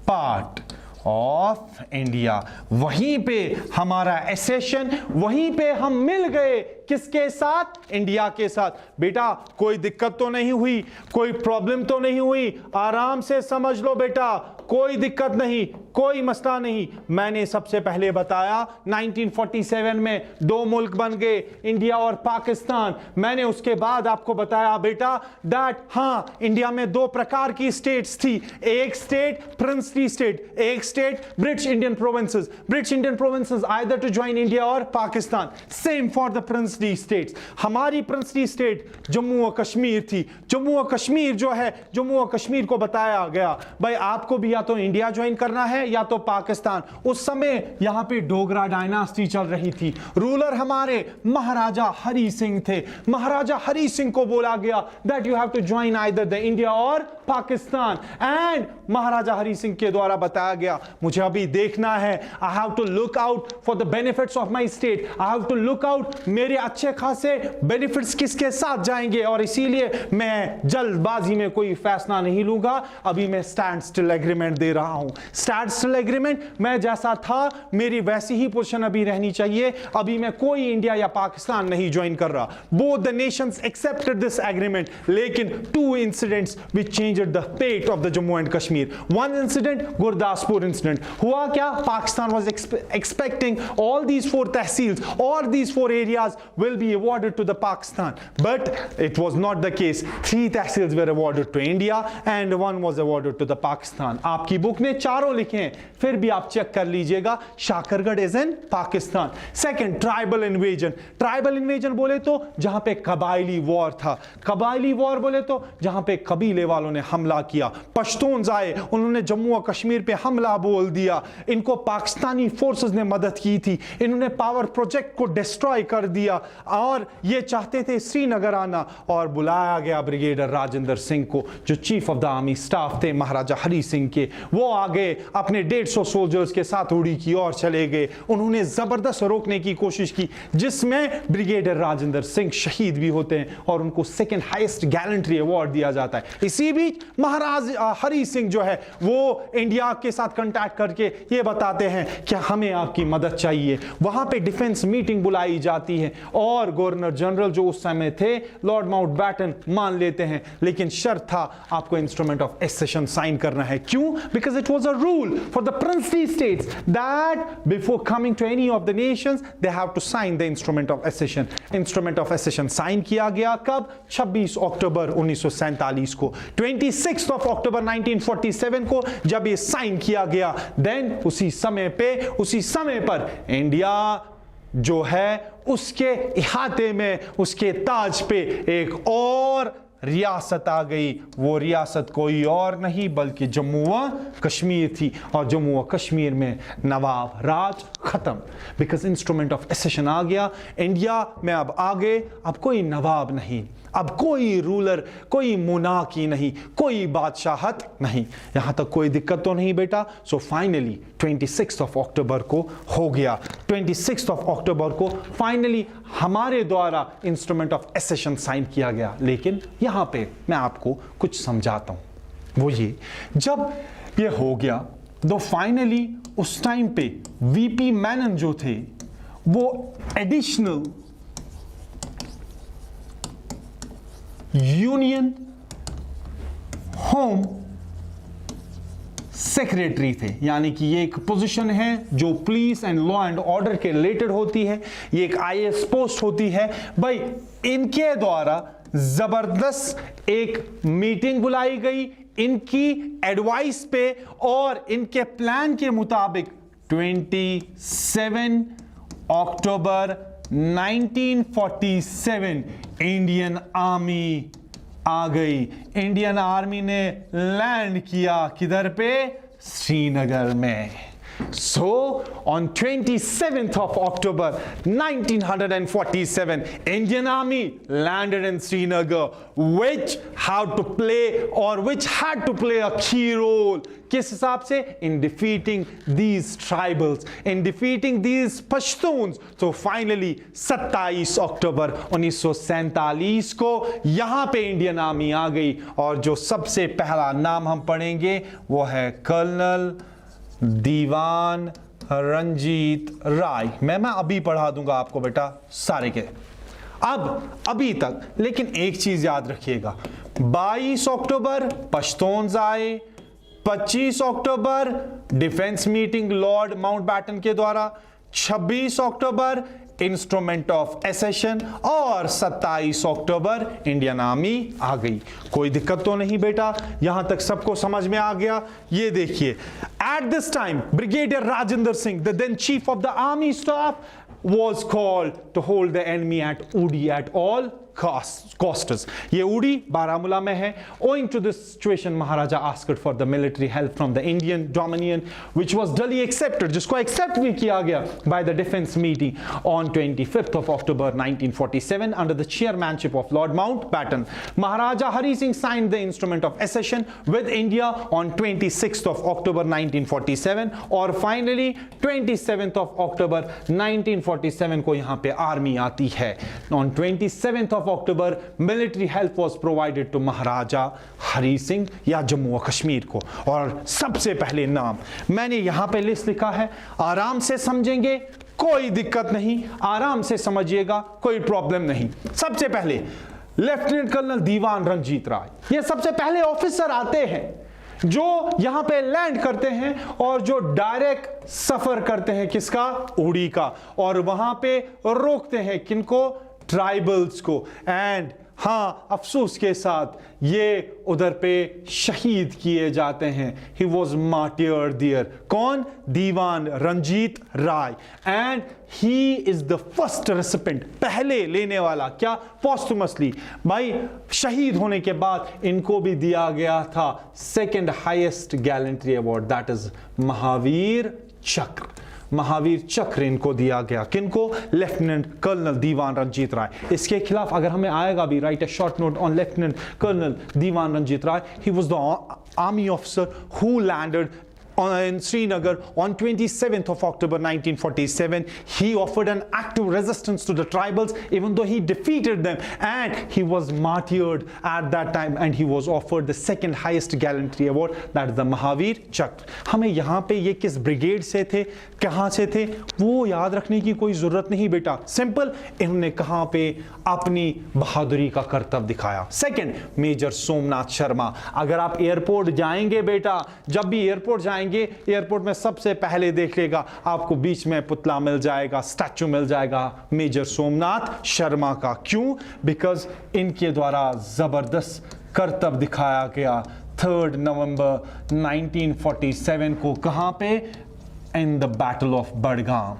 part of India. वहीं पे हमारा एसेशन, वहीं पे हम मिल गए किसके साथ? इंडिया के साथ। बेटा कोई दिक्कत तो नहीं हुई, कोई प्रॉब्लम तो नहीं हुई, आराम से समझ लो बेटा, कोई दिक्कत नहीं, कोई मसला नहीं। मैंने सबसे पहले बताया 1947 में दो मुल्क बन गए, इंडिया और पाकिस्तान। मैंने उसके बाद आपको बताया बेटा दैट हाँ इंडिया में दो प्रकार की स्टेट्स थी, एक स्टेट प्रिंसली स्टेट, एक state British Indian provinces. British Indian provinces either to join India और Pakistan. Same for the princely states. हमारी प्रिंसली स्टेट जम्मू और कश्मीर थी। जम्मू और कश्मीर जो है, जम्मू और कश्मीर को बताया गया भाई आपको भी या तो इंडिया ज्वाइन करना है या तो पाकिस्तान। उस समय यहां पे डोगरा डायनास्टी चल रही थी। रूलर हमारे महाराजा हरि सिंह थे। महाराजा हरि सिंह को बोला गया that you have to join either the India और पाकिस्तान। एंड महाराजा हरि सिंह के द्वारा बताया गया मुझे अभी देखना है, I have to look out for the benefits of my state, I have to look out मेरे अच्छे खासे बेनिफिट्स किसके साथ जाएंगे, और इसीलिए मैं जल्दबाजी में कोई फैसला नहीं लूंगा। अभी मैं स्टैंड स्टिल एग्रीमेंट दे रहा हूं। स्टैंड स्टिल एग्रीमेंट, मैं जैसा था मेरी वैसी ही पोजीशन अभी रहनी चाहिए। अभी मैं कोई इंडिया या पाकिस्तान नहीं ज्वाइन कर रहा। Both the nations accepted this agreement, लेकिन two incidents which changed the fate of the Jammu and Kashmir. One incident, Gurdaspur incident. हुआ क्या, Pakistan was expecting all these 4 tehsils और these 4 areas will be awarded to the Pakistan, but it was not the case. 3 tehsils were awarded to India and 1 was awarded to the Pakistan. आपकी book ने चारों लिखे हैं, फिर भी आप चेक कर लीजिएगा। शाकरगढ़ is in Pakistan. Second, tribal invasion. Tribal invasion बोले तो जहां पे कबायली वॉर था। कबायली वॉर बोले तो जहां पे कबीले वालों ने हमला किया। पश्तून्स आए, उन्होंने जम्मू और कश्मीर पे हमला बोल दिया। इनको पाकिस्तानी फोर्सेस ने मदद की थी। इन्होंने पावर प्रोजेक्ट को डिस्ट्रॉय कर दिया और ये चाहते थे श्रीनगर आना, और बुलाया गया ब्रिगेडियर राजेंद्र सिंह को, जो chief of the army staff थे महाराजा हरि सिंह के। वो आ गए अपने 150 सोल्जर्स के साथ उड़ी की ओर चले गए। उन्होंने जबरदस्त रोकने की कोशिश की, जिसमें ब्रिगेडियर राजेंद्र सिंह शहीद भी होते हैं और उनको सेकंड हाईएस्ट गैलेंट्री अवार्ड दिया जाता है। इसी बीच महाराज हरि सिंह जो है वो इंडिया के साथ कांटेक्ट करके ये बताते हैं कि हमें आपकी मदद चाहिए। वहां पे डिफेंस मीटिंग बुलाई जाती है और गवर्नर जनरल जो उस समय थे लॉर्ड माउंटबैटन मान लेते हैं, लेकिन शर्त था आपको इंस्ट्रूमेंट ऑफ एसेशन साइन करना है। क्यों? Because it was a rule for the princely states that before coming to any of the nations they have to sign the instrument of accession. Instrument of accession sign किया गया कब? 26 October 1947 को। 26 October 1947 को जब ये sign किया गया, then उसी समय पर इंडिया जो है उसके इहाते में, उसके ताज पे एक और रियासत आ गई। वो रियासत कोई और नहीं बल्कि जम्मू व कश्मीर थी, और जम्मू व कश्मीर में नवाब राज खत्म। बिकॉज इंस्ट्रूमेंट ऑफ एसेशन आ गया, इंडिया में अब आगे अब कोई नवाब नहीं, अब कोई रूलर, कोई मुनाकी नहीं, कोई बादशाहत नहीं। यहां तक कोई दिक्कत तो नहीं बेटा। सो फाइनली 26 अक्टूबर को हो गया। 26 अक्टूबर को फाइनली हमारे द्वारा इंस्ट्रूमेंट ऑफ एसेशन साइन किया गया। लेकिन यहां पे मैं आपको कुछ समझाता हूं। वो ये, जब ये हो गया तो फाइनली उस टाइम पे वीपी मेनन जो थे वो एडिशनल यूनियन होम सेक्रेटरी थे। यानी कि ये एक पोजीशन है जो police and law and order के रिलेटेड होती है। ये एक आईएएस पोस्ट होती है। भाई इनके द्वारा जबरदस्त एक मीटिंग बुलाई गई इनकी एडवाइस पे, और इनके प्लान के मुताबिक 27 अक्टूबर 1947 इंडियन आर्मी आ गई। इंडियन आर्मी ने लैंड किया किधर पे? श्रीनगर में। So on 27th of October 1947, Indian Army landed in Srinagar, which had to play a key role. किस हिसाब से? In defeating these tribals, in defeating these Pashtuns. So finally 27 अक्टूबर 1947 को यहां पे इंडियन आर्मी आ गई, और जो सबसे पहला नाम हम पढ़ेंगे वो है कर्नल दीवान रंजीत राय। मैं अभी पढ़ा दूंगा आपको बेटा सारे के अभी तक। लेकिन एक चीज याद रखिएगा, 22 अक्टूबर पश्तून्स आए, 25 अक्टूबर डिफेंस मीटिंग लॉर्ड माउंटबैटन के द्वारा, 26 अक्टूबर इंस्ट्रूमेंट ऑफ एसेशन, और 27 अक्टूबर इंडियन आर्मी आ गई। कोई दिक्कत तो नहीं बेटा? यहां तक सबको समझ में आ गया? ये देखिए, at this time brigadier Rajendra Singh, the then chief of the army staff, was called to hold the enemy at Udi at all coasters. ये उड़ी बारामूला में है. Owing to this situation, Maharaja asked for the military help from the Indian Dominion, which was duly accepted, जिसको accept भी किया गया by the defense meeting on 25th of October 1947 under the chairmanship of Lord Mountbatten. Maharaja Hari Singh signed the instrument of accession with India on 26th of October 1947 और finally 27th of October 1947 को यहाँ पे army आती है. On 27th of October, military help was provided to महाराजा हरी सिंह या जम्मू और कश्मीर को. और सबसे पहले नाम मैंने यहाँ पे लिस्ट लिखा है, आराम से समझेंगे, कोई दिक्कत नहीं, आराम से समझिएगा, कोई प्रॉब्लम नहीं. सबसे पहले लेफ्टिनेंट कर्नल दीवान रंजीत राय, ये सबसे पहले ऑफिसर आते हैं जो यहां पे लैंड करते हैं और जो डायरेक्ट सफर करते हैं किसका, उड़ी का, और वहां पे रोकते हैं किनको, ट्राइबल्स को. एंड हाँ, अफसोस के साथ ये उधर पे शहीद किए जाते हैं. He was martyred there. कौन, Diwan Ranjit Rai. And he is the first recipient, पहले लेने वाला, क्या, पोस्टुमसली. भाई शहीद होने के बाद इनको भी दिया गया था second highest gallantry award, that is Mahavir Chakra. Mahavir Chakra इनको दिया गया. किनको, लेफ्टिनेंट कर्नल दीवान रंजीत राय. इसके खिलाफ अगर हमें आएगा भी, write a short note on lieutenant colonel Diwan Ranjit Rai. He was the army officer who landed in Srinagar on 27th of October 1947. He offered an active resistance to the tribals even though he defeated them, and he was martyred at that time, and he was offered the second highest gallantry award, that is the Mahavir Chakra. हमें यहाँ पे ये किस brigade से थे, कहाँ से थे, वो याद रखने की कोई ज़रूरत नहीं बेटा. सिंपल, इन्होंने कहाँ पे अपनी बहादुरी का करतब दिखाया. Second, major Somnath Sharma. अगर आप एयरपोर्ट जाएंगे बेटा, जब भी एयरपोर्ट जाएंगे, एयरपोर्ट में सबसे पहले देख लेगा आपको बीच में पुतला मिल जाएगा, स्टैचू मिल जाएगा मेजर सोमनाथ शर्मा का. क्यों? बिकॉज इनके द्वारा जबरदस्त करतब दिखाया गया 3 नवंबर 1947 को. कहां पे? In the battle of Budgam.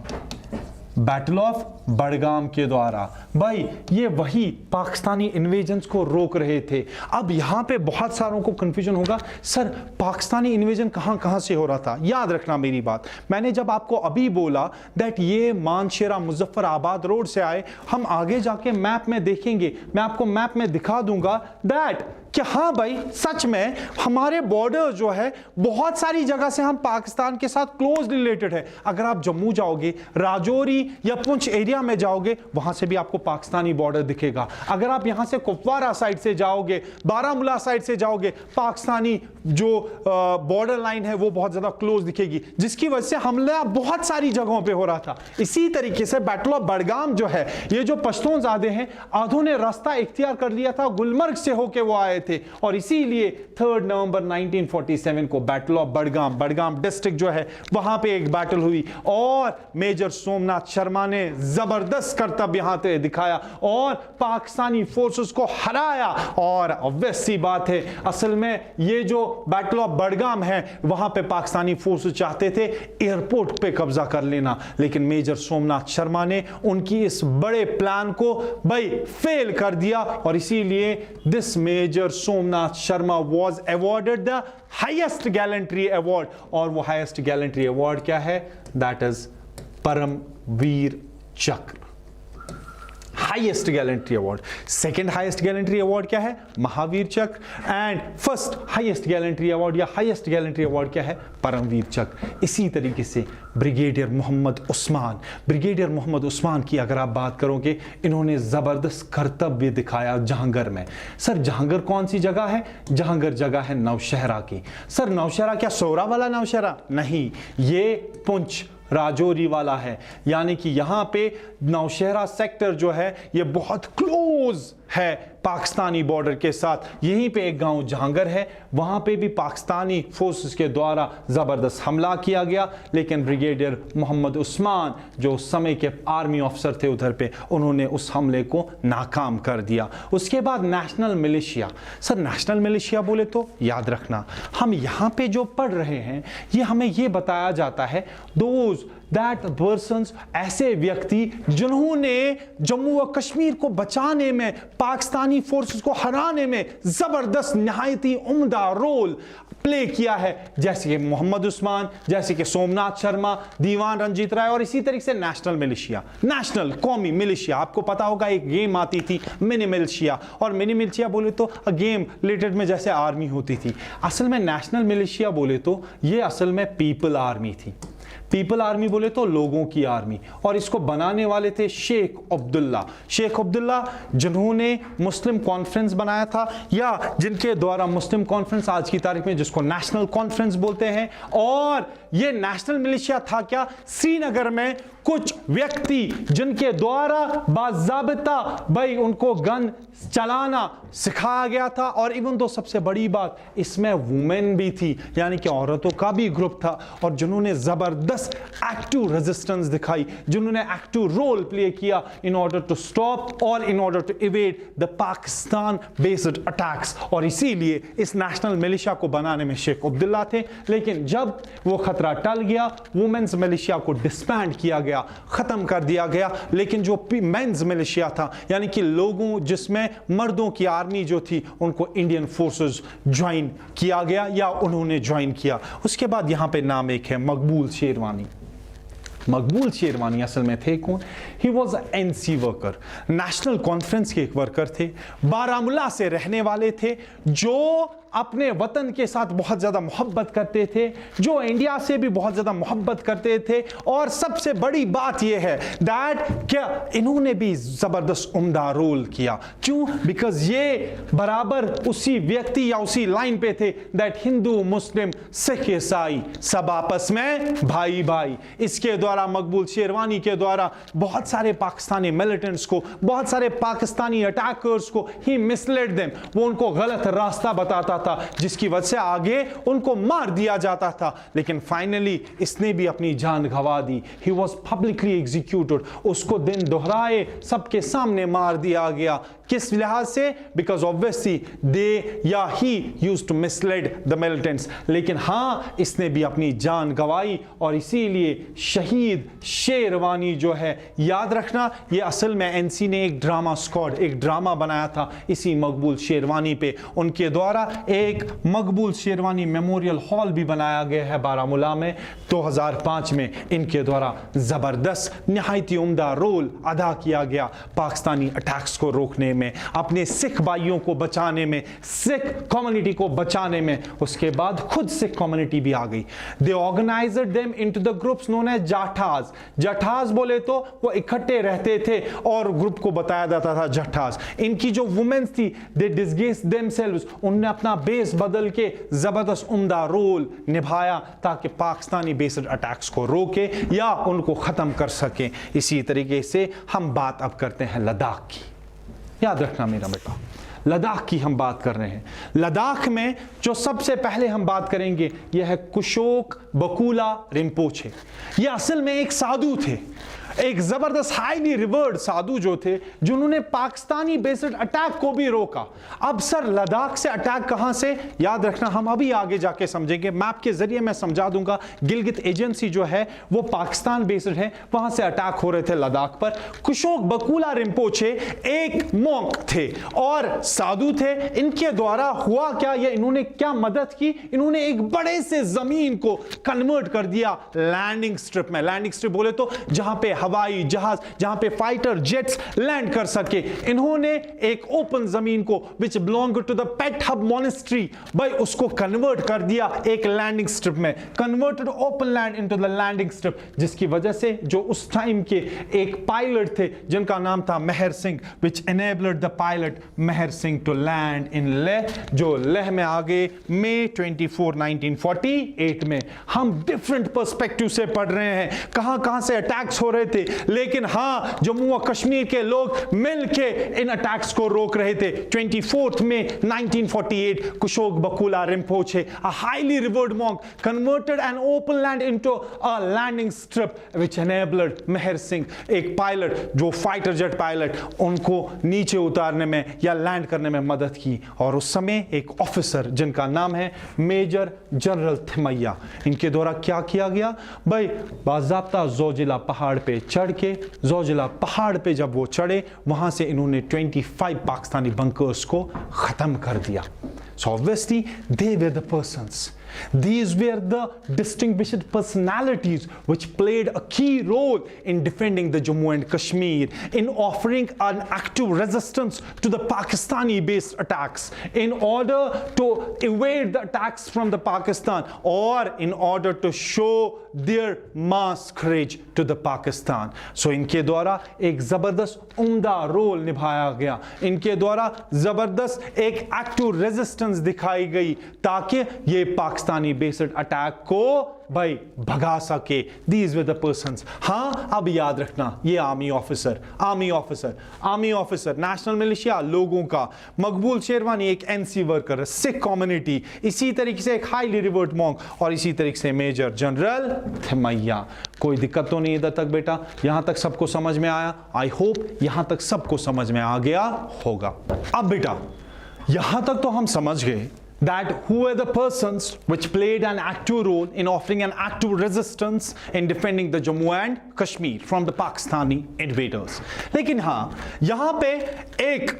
Battle of Budgam के द्वारा. भाई ये वही पाकिस्तानी इन्वेजन्स को रोक रहे थे. अब यहां पे बहुत सारों को कंफ्यूजन होगा, सर पाकिस्तानी इन्वेजन कहां कहां से हो रहा था. याद रखना मेरी बात, मैंने जब आपको अभी बोला दैट ये मानशेरा मुजफ्फराबाद रोड से आए, हम आगे जाके मैप में देखेंगे, मैं आपको मैप में दिखा दूंगा दैट कि हाँ भाई सच में हमारे बॉर्डर जो है बहुत सारी जगह से हम पाकिस्तान के साथ क्लोज रिलेटेड है. अगर आप जम्मू जाओगे, राजौरी या पुंछ एरिया में जाओगे, वहां से भी आपको पाकिस्तानी बॉर्डर दिखेगा. अगर आप यहां से कुपवारा साइड से जाओगे, बारामूला साइड से जाओगे, पाकिस्तानी जो बॉर्डर लाइन है वो बहुत ज्यादा क्लोज दिखेगी, जिसकी वजह से हमला बहुत सारी जगहों पे हो रहा था. इसी तरीके से बैटल ऑफ बड़गाम जो है, ये जो पश्तूनजादे हैं, आधों ने रास्ता इख्तियार कर लिया था, गुलमर्ग से होके वो आए थे, और इसीलिए 3 नवंबर 1947 को battle of Budgam, Budgam district जो है वहां पे एक बैटल हुई, और मेजर सोमनाथ शर्मा ने जबरदस्त करतब यहां पे दिखाया और पाकिस्तानी फोर्सेस को हराया. और ऑब्वियस सी बात है, असल में ये जो बैटल ऑफ बड़गाम है, वहां पे पाकिस्तानी फोर्सेस चाहते थे एयरपोर्ट पे कब्जा कर लेना, लेकिन मेजर सोमनाथ शर्मा ने उनकी इस बड़े प्लान को भाई फेल कर दिया, और इसीलिए this major Somnath Sharma was awarded the highest gallantry award. और वो highest gallantry award क्या है? That is परमवीर चक्र. Highest gallantry award. Second highest gallantry award क्या है? महावीर चक्र. And first highest gallantry award या हाईएस्ट गैलेंट्री अवार्ड क्या है? परमवीर चक्र. इसी तरीके से ब्रिगेडियर मोहम्मद उस्मान, ब्रिगेडियर मोहम्मद उस्मान की अगर आप बात करोगे, इन्होंने जबरदस्त कर्तव्य दिखाया जहांगीर में. सर जहांगीर कौन सी जगह है? जहांगीर जगह है नौशहरा की. सर नौशहरा क्या सोरा वाला नौशहरा? नहीं, ये पुंछ राजौरी वाला है. यानी कि यहां पे नौशहरा सेक्टर जो है ये बहुत क्लोज है पाकिस्तानी बॉर्डर के साथ. यहीं पे एक गांव जहांगीर है, वहां पे भी पाकिस्तानी फोर्सेस के द्वारा जबरदस्त हमला किया गया, लेकिन ब्रिगेडियर मोहम्मद उस्मान जो उस समय के आर्मी ऑफिसर थे उधर पे, उन्होंने उस हमले को नाकाम कर दिया. उसके बाद national militia. Sir national militia बोले तो याद रखना, हम यहां पे जो पढ़ रहे हैं ये हमें ये बताया जाता है, दोज दैट पर्सन्स, ऐसे व्यक्ति जिन्होंने जम्मू व कश्मीर को बचाने में, पाकिस्तानी फोर्सेस को हराने में जबरदस्त निहायत ही उम्दा रोल प्ले किया है, जैसे कि मोहम्मद उस्मान, जैसे कि सोमनाथ शर्मा, दीवान रंजीत राय, और इसी तरीके से नेशनल मिलिशिया, नेशनल कौमी मिलिशिया। आपको पता होगा एक गेम आती थी मिनी मिलिशिया, और मिनी मिलिशिया बोले तो गेम रिलेटेड में जैसे आर्मी होती थी। असल में नेशनल मिलिशिया बोले तो ये असल में पीपल आर्मी थी। पीपल आर्मी बोले तो लोगों की आर्मी, और इसको बनाने वाले थे शेख अब्दुल्ला। शेख अब्दुल्ला जिन्होंने मुस्लिम कॉन्फ्रेंस बनाया था, या जिनके द्वारा मुस्लिम कॉन्फ्रेंस आज की तारीख में जिसको नेशनल कॉन्फ्रेंस बोलते हैं। और ये नेशनल मिलिशिया था क्या, श्रीनगर में कुछ व्यक्ति जिनके द्वारा बाज़ाबिता भाई उनको गन चलाना सिखाया गया था, और इवन तो सबसे बड़ी बात इसमें वुमेन भी थी, यानी कि औरतों का भी ग्रुप था, और जिन्होंने जबरदस्त एक्टिव रेजिस्टेंस दिखाई, जिन्होंने एक्टिव रोल प्ले किया इन ऑर्डर टू स्टॉप और in order to evade the Pakistan based attacks. और इसीलिए इस नेशनल मिलिशिया को बनाने में शेख अब्दुल्ला थे। लेकिन जब वो खतरा टल गया, वुमेन्स मिलिशिया को डिस्बैंड किया गया, खत्म कर दिया गया। लेकिन जो मेंस मिलिशिया था, यानी कि लोगों जिसमें मर्दों की आर्मी जो थी, उनको इंडियन फोर्सेस ज्वाइन किया गया, या उन्होंने ज्वाइन किया। उसके बाद यहां पे नाम एक है मकबूल शेरवानी। मकबूल शेरवानी असल में थे कौन? He was NC worker, national conference के एक वर्कर थे, बारामूला से रहने वाले थे, जो अपने वतन के साथ बहुत ज़्यादा मोहब्बत करते थे, जो इंडिया से भी बहुत ज़्यादा मोहब्बत करते थे। और सबसे बड़ी बात यह है दैट क्या इन्होंने भी ज़बरदस्त उम्दा रोल किया। क्यों? बिकॉज ये बराबर उसी व्यक्ति या उसी लाइन पे थे दैट हिंदू मुस्लिम सिख ईसाई सब आपस में भाई भाई। इसके द्वारा मकबूल शेरवानी के द्वारा बहुत सारे पाकिस्तानी मिलिटेंट्स को, बहुत सारे पाकिस्तानी अटैकर्स को ही मिसलेड देम, वो उनको गलत रास्ता बताता था, जिसकी वजह से आगे उनको मार दिया जाता था। लेकिन फाइनली इसने भी अपनी जान गंवा दी। ही वॉज पब्लिकली एग्जीक्यूटेड, उसको दिन दोहराए सबके सामने मार दिया गया। किस लिहाज से? बिकॉज ऑब्वियसली दे या he used to mislead the militants. लेकिन हाँ, इसने भी अपनी जान गंवाई, और इसीलिए शहीद शेरवानी जो है, याद रखना ये असल में एनसी ने एक ड्रामा स्क्वाड, एक ड्रामा बनाया था इसी मकबूल शेरवानी पे। उनके द्वारा एक मकबूल शेरवानी मेमोरियल हॉल भी बनाया गया है बारामूला में 2005 में। इनके द्वारा जबरदस्त निहायती उम्दा रोल अदा किया गया पाकिस्तानी अटैक्स को रोकने में, अपने सिख भाइयों को बचाने में, सिख कम्युनिटी को बचाने में। उसके बाद खुद सिख कम्युनिटी भी आ गई। They organised them into the groups known as jathas. Jathas बोले तो वो इकट्ठे रहते थे और ग्रुप को बताया जाता था जाठास। इनकी जो वुमेन्स थी, दे डिस्गेस देमसेल्व्स, उन्होंने अपना बेस बदल के जबरदस्त उम्दा रोल निभाया ताकि पाकिस्तानी बेस्ड अटैक्स को रोके या उनको खत्म कर सके। इसी तरीके से हम बात अब करते हैं लद्दाख की। याद रखना मेरा बेटा, लद्दाख की हम बात कर रहे हैं। लद्दाख में जो सबसे पहले हम बात करेंगे यह है कुशोक बकुला रिम्पोचे। यह असल में एक साधु थे, एक जबरदस्त हाईली रिवर्ड साधु जो थे, जिन्होंने पाकिस्तानी बेस्ड अटैक को भी रोका। अब सर लद्दाख से अटैक कहां से? याद रखना, हम अभी आगे जाके समझेंगे, मैप के जरिए मैं समझा दूंगा। गिलगित एजेंसी जो है वो पाकिस्तान बेस्ड है, वहां से अटैक हो रहे थे लद्दाख पर। कुशोक बकुला रिम्पोचे एक मॉन्क थे और साधु थे। इनके द्वारा हुआ क्या, या इन्होंने क्या मदद की? इन्होंने एक बड़े से जमीन को कन्वर्ट कर दिया लैंडिंग स्ट्रिप में। लैंडिंग स्ट्रिप बोले तो जहां पे हवाई जहाज, जहां पे फाइटर जेट्स लैंड कर सके। इन्होंने एक ओपन जमीन को which belong to the Pethub monastery, भाई उसको कन्वर्ट कर दिया एक लैंडिंग स्ट्रिप में। Converted open land into the landing strip, जिसकी वजह से जो उस टाइम के एक पायलट थे जिनका नाम था Mehar Singh, which enabled the pilot Mehar Singh to land in Leh, जो लेह में आगे मई 24, 1948 में। हम डिफरेंट पर्सपेक्टिव से पढ़ रहे हैं, कहां कहां से अटैक्स हो रहे थे, लेकिन हाँ जम्मू और कश्मीर के लोग मिलके इन अटैक्स को रोक रहे थे। 24 May 1948 Kushok Bakula Rinpoche, a highly revered monk, converted an open land into a landing strip which enabled मेहर सिंह, एक पायलट जो फाइटर जेट पायलट, उनको नीचे उतारने में या लैंड करने में मदद की। और उस समय एक ऑफिसर जिनका नाम है मेजर जनरल थिमैया, इनके द्वारा क्या किया गया भाई, बाज़ाब्ता जोजिला पहाड़ पे चढ़ के, जोजिला पहाड़ पे जब वो चढ़े वहां से इन्होंने 25 पाकिस्तानी बंकर्स को खत्म कर दिया। So obviously they were the persons. These were the distinguished personalities which played a key role in defending the Jammu and Kashmir, in offering an active resistance to the Pakistani-based attacks, in order to evade the attacks from the Pakistan, or in order to show their mass courage to the Pakistan. So इनके द्वारा एक ज़बरदस्त उम्दा role निभाया गया, इनके द्वारा ज़बरदस्त एक एक्टिव रेजिस्टेंस दिखाई गई ताकि ये पाकिस्तानी बेस्ड अटैक को भाई भगा सके। These were the persons. हाँ अब याद रखना, ये आर्मी ऑफिसर, नेशनल मिलिशिया लोगों का, मकबूल शेरवानी एक एनसी वर्कर, सिख कम्युनिटी, इसी तरीके से एक हाईली रिवर्ड मॉन्क, और इसी तरीके से मेजर जनरल थिमैया। कोई दिक्कत तो नहीं इधर तक बेटा? यहां तक सबको समझ में आया? आई होप यहां तक सबको समझ में आ गया होगा। अब बेटा यहां तक तो हम समझ गए that who were the persons which played an active role in offering an active resistance in defending the Jammu and Kashmir from the Pakistani invaders. लेकिन हाँ यहां पे एक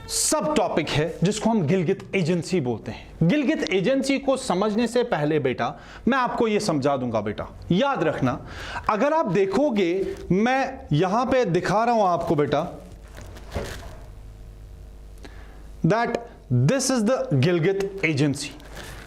सब टॉपिक है जिसको हम गिलगित एजेंसी बोलते हैं। गिलगित एजेंसी को समझने से पहले बेटा मैं आपको यह समझा दूंगा। बेटा याद रखना, अगर आप देखोगे मैं यहां पे दिखा रहा हूं आपको बेटा that this is the Gilgit agency.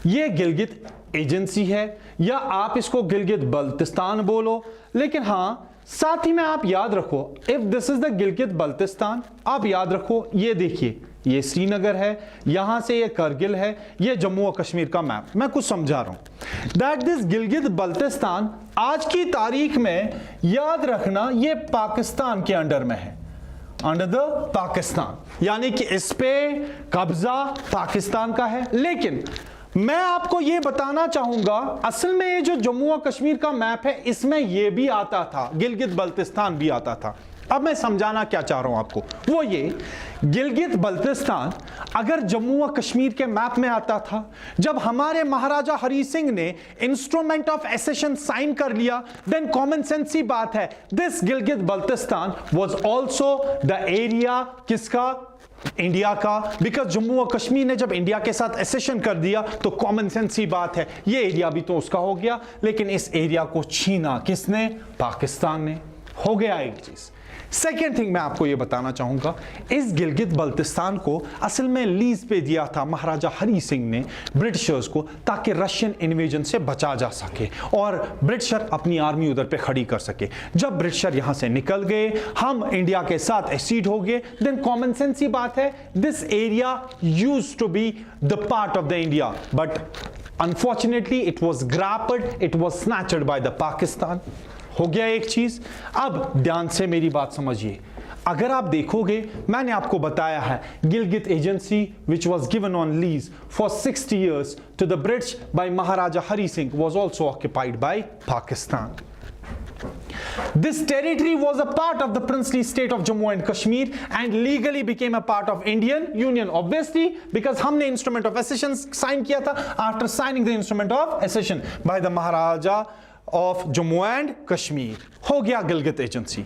ये गिलगित एजेंसी है, या आप इसको गिलगित बल्तिस्तान बोलो, लेकिन हां साथ ही में आप याद रखो if this is the Gilgit Baltistan, आप याद रखो ये देखिए ये श्रीनगर है, यहां से ये करगिल है, ये जम्मू और कश्मीर का मैप। मैं कुछ समझा रहा हूं दैट दिस गिलगित बल्तिस्तान आज की तारीख में याद रखना ये पाकिस्तान के अंडर में है, अंडर द पाकिस्तान, यानी कि इस पे कब्जा पाकिस्तान का है। लेकिन मैं आपको यह बताना चाहूंगा असल में ये जो जम्मू और कश्मीर का मैप है इसमें यह भी आता था, गिलगित बल्तिस्तान भी आता था। अब मैं समझाना क्या चाह रहा हूं आपको, वो ये गिलगित बल्तिस्तान अगर जम्मू और कश्मीर के मैप में आता था, जब हमारे महाराजा हरी सिंह ने इंस्ट्रूमेंट ऑफ एसेशन साइन कर लिया, देन कॉमन सेंस ही बात है this Gilgit Baltistan was also the area किसका, इंडिया का, बिकॉज जम्मू और कश्मीर ने जब इंडिया के साथ एसेशन कर दिया तो कॉमन सेंस ही बात है ये एरिया भी तो उसका हो गया। लेकिन इस एरिया को छीना किसने, पाकिस्तान ने। हो गया एक चीज। सेकेंड थिंग मैं आपको यह बताना चाहूंगा, इस गिलगित बल्तिस्तान को असल में लीज पे दिया था महाराजा हरी सिंह ने ब्रिटिशर्स को, ताकि रशियन इन्वेजन से बचा जा सके और ब्रिटिशर अपनी आर्मी उधर पे खड़ी कर सके। जब ब्रिटिशर यहां से निकल गए, हम इंडिया के साथ एसीड हो गए, देन कॉमन सेंस ही बात है this area used to be the part of the India, but unfortunately it was grabbed, it was snatched by the Pakistan. हो गया एक चीज। अब ध्यान से मेरी बात समझिए, अगर आप देखोगे मैंने आपको बताया है Gilgit agency which was given on lease for 60 years to the British by Maharaja Hari Singh was also occupied by Pakistan. This territory was a part of the princely state of Jammu and Kashmir and legally became a part of Indian Union, obviously because हमने instrument of accession sign किया था after signing the instrument of accession by the Maharaja of Jammu and Kashmir। हो गया Gilgit agency.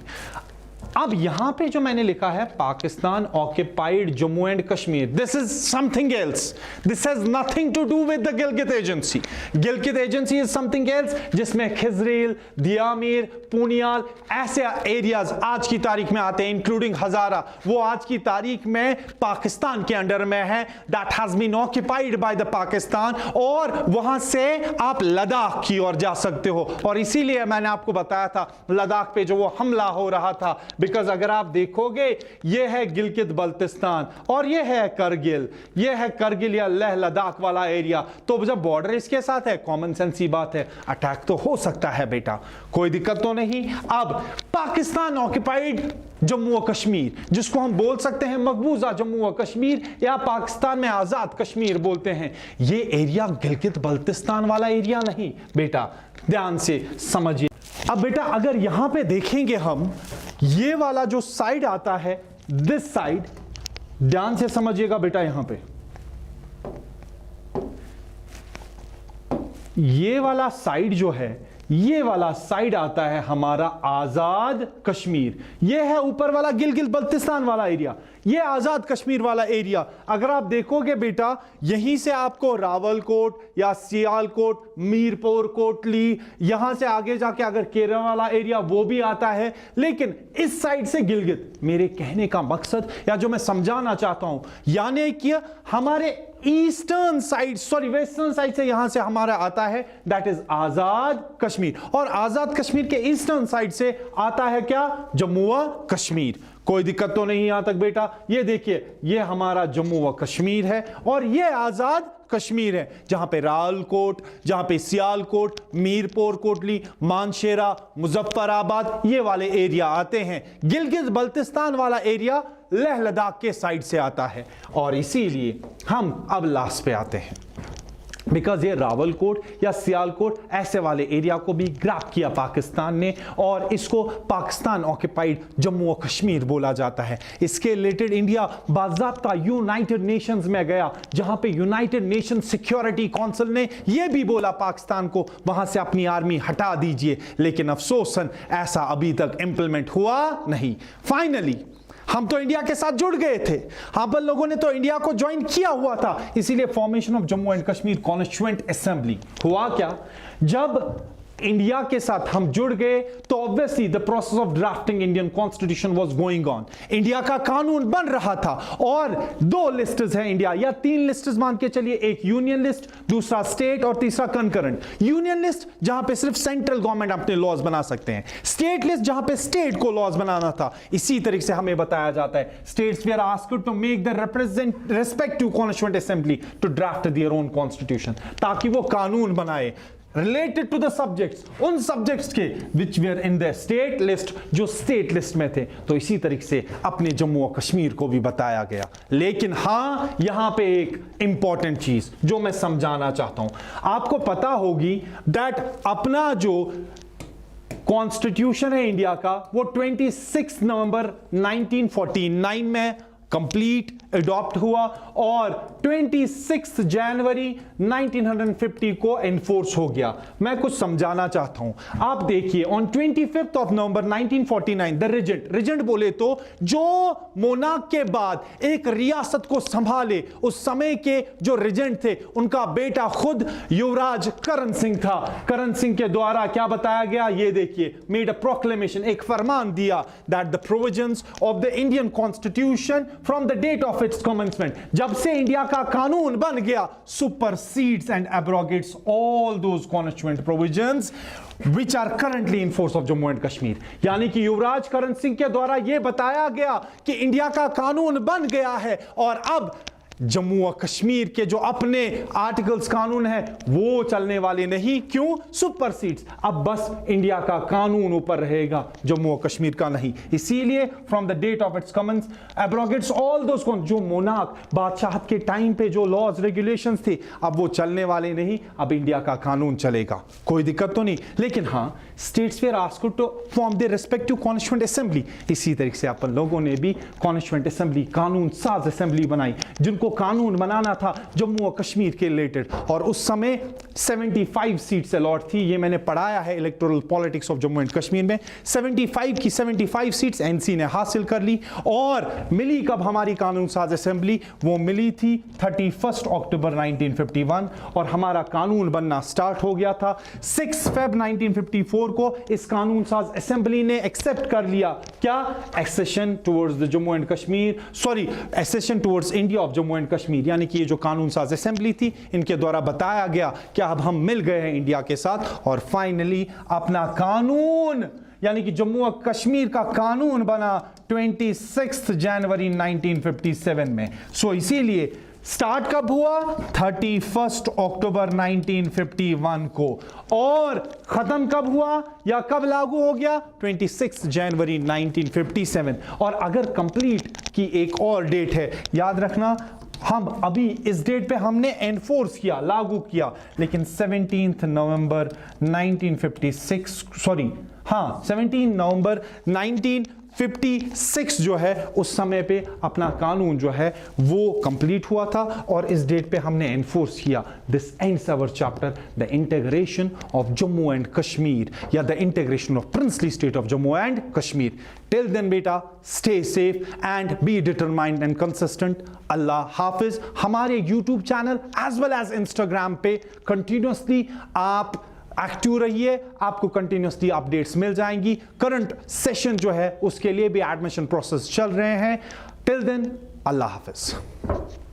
अब यहां पे जो मैंने लिखा है Pakistan occupied Jammu and Kashmir, this is something else, this has nothing to do with the Gilgit agency. Gilgit agency is something else जिसमें खिजरेल, दियामीर, पुनियाल ऐसे एरियाज आज की तारीख में आते हैं, इंक्लूडिंग हजारा, वो आज की तारीख में पाकिस्तान के अंडर में है, that has been occupied by the Pakistan. और वहां से आप लद्दाख की ओर जा सकते हो, और इसीलिए मैंने आपको बताया था लद्दाख पे जो वो हमला हो रहा था बिकॉज अगर आप देखोगे ये है गिलगित बल्तिस्तान और ये है करगिल, ये है करगिल या लेह लद्दाख वाला एरिया, तो जब बॉर्डर इसके साथ है, कॉमन सेंस ही बात है, अटैक तो हो सकता है बेटा, कोई दिक्कत तो नहीं। अब पाकिस्तान ऑक्युपाइड जम्मू और कश्मीर, जिसको हम बोल सकते हैं मकबूजा जम्मू और कश्मीर या पाकिस्तान में आजाद कश्मीर बोलते हैं, ये एरिया गिलगित बल्तिस्तान वाला एरिया नहीं बेटा, ध्यान से समझिए। अब बेटा अगर यहां पे देखेंगे हम, ये वाला जो साइड आता है, दिस साइड, ध्यान से समझिएगा बेटा, यहां पे ये वाला साइड जो है, ये वाला साइड आता है हमारा आजाद कश्मीर, ये है ऊपर वाला गिलगित बल्तिस्तान वाला एरिया, ये आजाद कश्मीर वाला एरिया। अगर आप देखोगे बेटा, यहीं से आपको रावलकोट या सियालकोट, मीरपुर, कोटली, यहां से आगे जाके अगर केरल वाला एरिया वो भी आता है, लेकिन इस साइड से गिलगित, मेरे कहने का मकसद या जो मैं समझाना चाहता हूं, यानी कि हमारे eastern side, sorry western side से यहां से हमारा आता है दैट इज आजाद कश्मीर, और आजाद कश्मीर के ईस्टर्न साइड से आता है क्या, जम्मू व कश्मीर। कोई दिक्कत तो नहीं यहां तक बेटा। ये देखिए, ये हमारा जम्मू व कश्मीर है और ये आजाद कश्मीर है, जहां पे रावलकोट, जहां पे सियालकोट, मीरपुर कोटली, मानशेरा, मुजफ्फराबाद, ये वाले एरिया आते हैं। गिलगित बल्तिस्तान वाला एरिया लेह लद्दाख के साइड से आता है, और इसीलिए हम अब लास्ट पे आते हैं, बिकॉज ये रावलकोट या सियालकोट ऐसे वाले एरिया को भी ग्रैब किया पाकिस्तान ने, और इसको पाकिस्तान ऑक्युपाइड जम्मू और कश्मीर बोला जाता है। इसके रिलेटेड इंडिया बाज़ाब्ता यूनाइटेड नेशंस में गया, जहां पे यूनाइटेड नेशन सिक्योरिटी काउंसिल ने यह भी बोला पाकिस्तान को वहां से अपनी आर्मी हटा दीजिए, लेकिन अफसोसन ऐसा अभी तक इंप्लीमेंट हुआ नहीं। फाइनली हम तो इंडिया के साथ जुड़ गए थे, आप लोगों ने तो इंडिया को ज्वाइन किया हुआ था, इसीलिए formation of Jammu and Kashmir constituent assembly हुआ। क्या, जब इंडिया के साथ हम जुड़ गए तो obviously the process of drafting Indian constitution was going on, India का कानून बन रहा था, और दो लिस्ट्स हैं इंडिया, या तीन लिस्ट्स मान के चलिए, एक यूनियन लिस्ट, दूसरा स्टेट और तीसरा कंकरेंट। यूनियन लिस्ट जहां पे सिर्फ सेंट्रल गवर्नमेंट अपने लॉज बना सकते हैं, स्टेट लिस्ट जहां पे स्टेट को लॉज बनाना था। इसी तरीके से हमें बताया जाता है states they are asked to make the respective constituent assembly to draft their own constitution, ताकि वो कानून बनाए related to the subjects, उन subjects के which were in the state list, जो state list में थे। तो इसी तरीके से अपने जम्मू और कश्मीर को भी बताया गया। लेकिन हाँ, यहां पे एक इंपॉर्टेंट चीज जो मैं समझाना चाहता हूं, आपको पता होगी दैट अपना जो कॉन्स्टिट्यूशन है इंडिया का, वो 26 नवंबर 1949 में कंप्लीट अडॉप्ट हुआ और 26 जनवरी 1950 को एनफोर्स हो गया। मैं कुछ समझाना चाहता हूं, आप देखिए, on 25 of November 1949 the regent बोले तो जो मोनार्क के बाद एक रियासत को संभाले, उस समय के जो रिजेंट थे उनका बेटा खुद युवराज करण सिंह था। करण सिंह के द्वारा क्या बताया गया, ये देखिए, मेड अ प्रोक्लेमेशन, एक फरमान दिया that the provisions of the Indian constitution from the date of its commencement, जब से इंडिया का कानून बन गया, supersedes and abrogates all those constituent provisions which are currently in force of Jammu and Kashmir. यानी कि युवराज करण सिंह के द्वारा यह बताया गया कि इंडिया का कानून बन गया है और अब जम्मू और कश्मीर के जो अपने आर्टिकल्स कानून है वो चलने वाले नहीं। क्यों? सुपरसीड्स, अब बस इंडिया का कानून ऊपर रहेगा, जम्मू और कश्मीर का नहीं। इसीलिए from the date of its commence abrogates all those, जो मोनार्क बादशाह के टाइम पे जो लॉज रेगुलेशंस थे अब वो चलने वाले नहीं, अब इंडिया का कानून चलेगा। कोई दिक्कत तो नहीं। लेकिन हाँ, states were asked to form the respective constituent assembly. इसी तरीके से अपन लोगों ने भी कॉन्स्टिट्यूएंट असेंबली, कानून साज असेंबली बनाई, जिनको कानून बनाना था जम्मू और कश्मीर के रिलेटेड। और उस समय 75 सीट्स अलॉट थी, ये मैंने पढ़ाया है electoral politics of Jammu and Kashmir में। 75 की 75 सीट्स एनसी ने हासिल कर ली। और मिली कब हमारी कानून साज असेंबली? वो मिली थी 31 अक्टूबर 1951 और हमारा कानून बनना स्टार्ट हो गया था 6 फेब 1954 को। इस कानून साज असेंबली ने एक्सेप्ट कर लिया क्या? Accession towards the Jammu and Kashmir, sorry, accession towards India of Jammu and Kashmir. यानी कि ये जो कानून साज असेंबली थी, इनके द्वारा बताया गया कि अब हम मिल गए हैं इंडिया के साथ और फाइनली अपना कानून यानी कि जम्मू और कश्मीर का कानून बना 26 जनवरी 1957 में। सो इसीलिए स्टार्ट कब हुआ? 31 अक्टूबर 1951 को, और खत्म कब हुआ या कब लागू हो गया? 26 जनवरी 1957। और अगर कंप्लीट की एक और डेट है, याद रखना, हम अभी इस डेट पे हमने एनफोर्स किया, लागू किया, लेकिन 17 नवंबर 1956, सॉरी हाँ 17 नवंबर 1956 जो है उस समय पे अपना कानून जो है वो कंप्लीट हुआ था, और इस डेट पे हमने एनफोर्स किया। This ends our chapter the integration of Jammu and Kashmir, या the integration of princely state of Jammu and Kashmir. Till then बेटा, stay safe and be determined and consistent. अल्लाह हाफिज। हमारे YouTube channel as well as Instagram पे continuously आप active रहिए, आपको continuously updates मिल जाएंगी। करंट सेशन जो है उसके लिए भी एडमिशन प्रोसेस चल रहे हैं। टिल देन, अल्लाह हाफिज।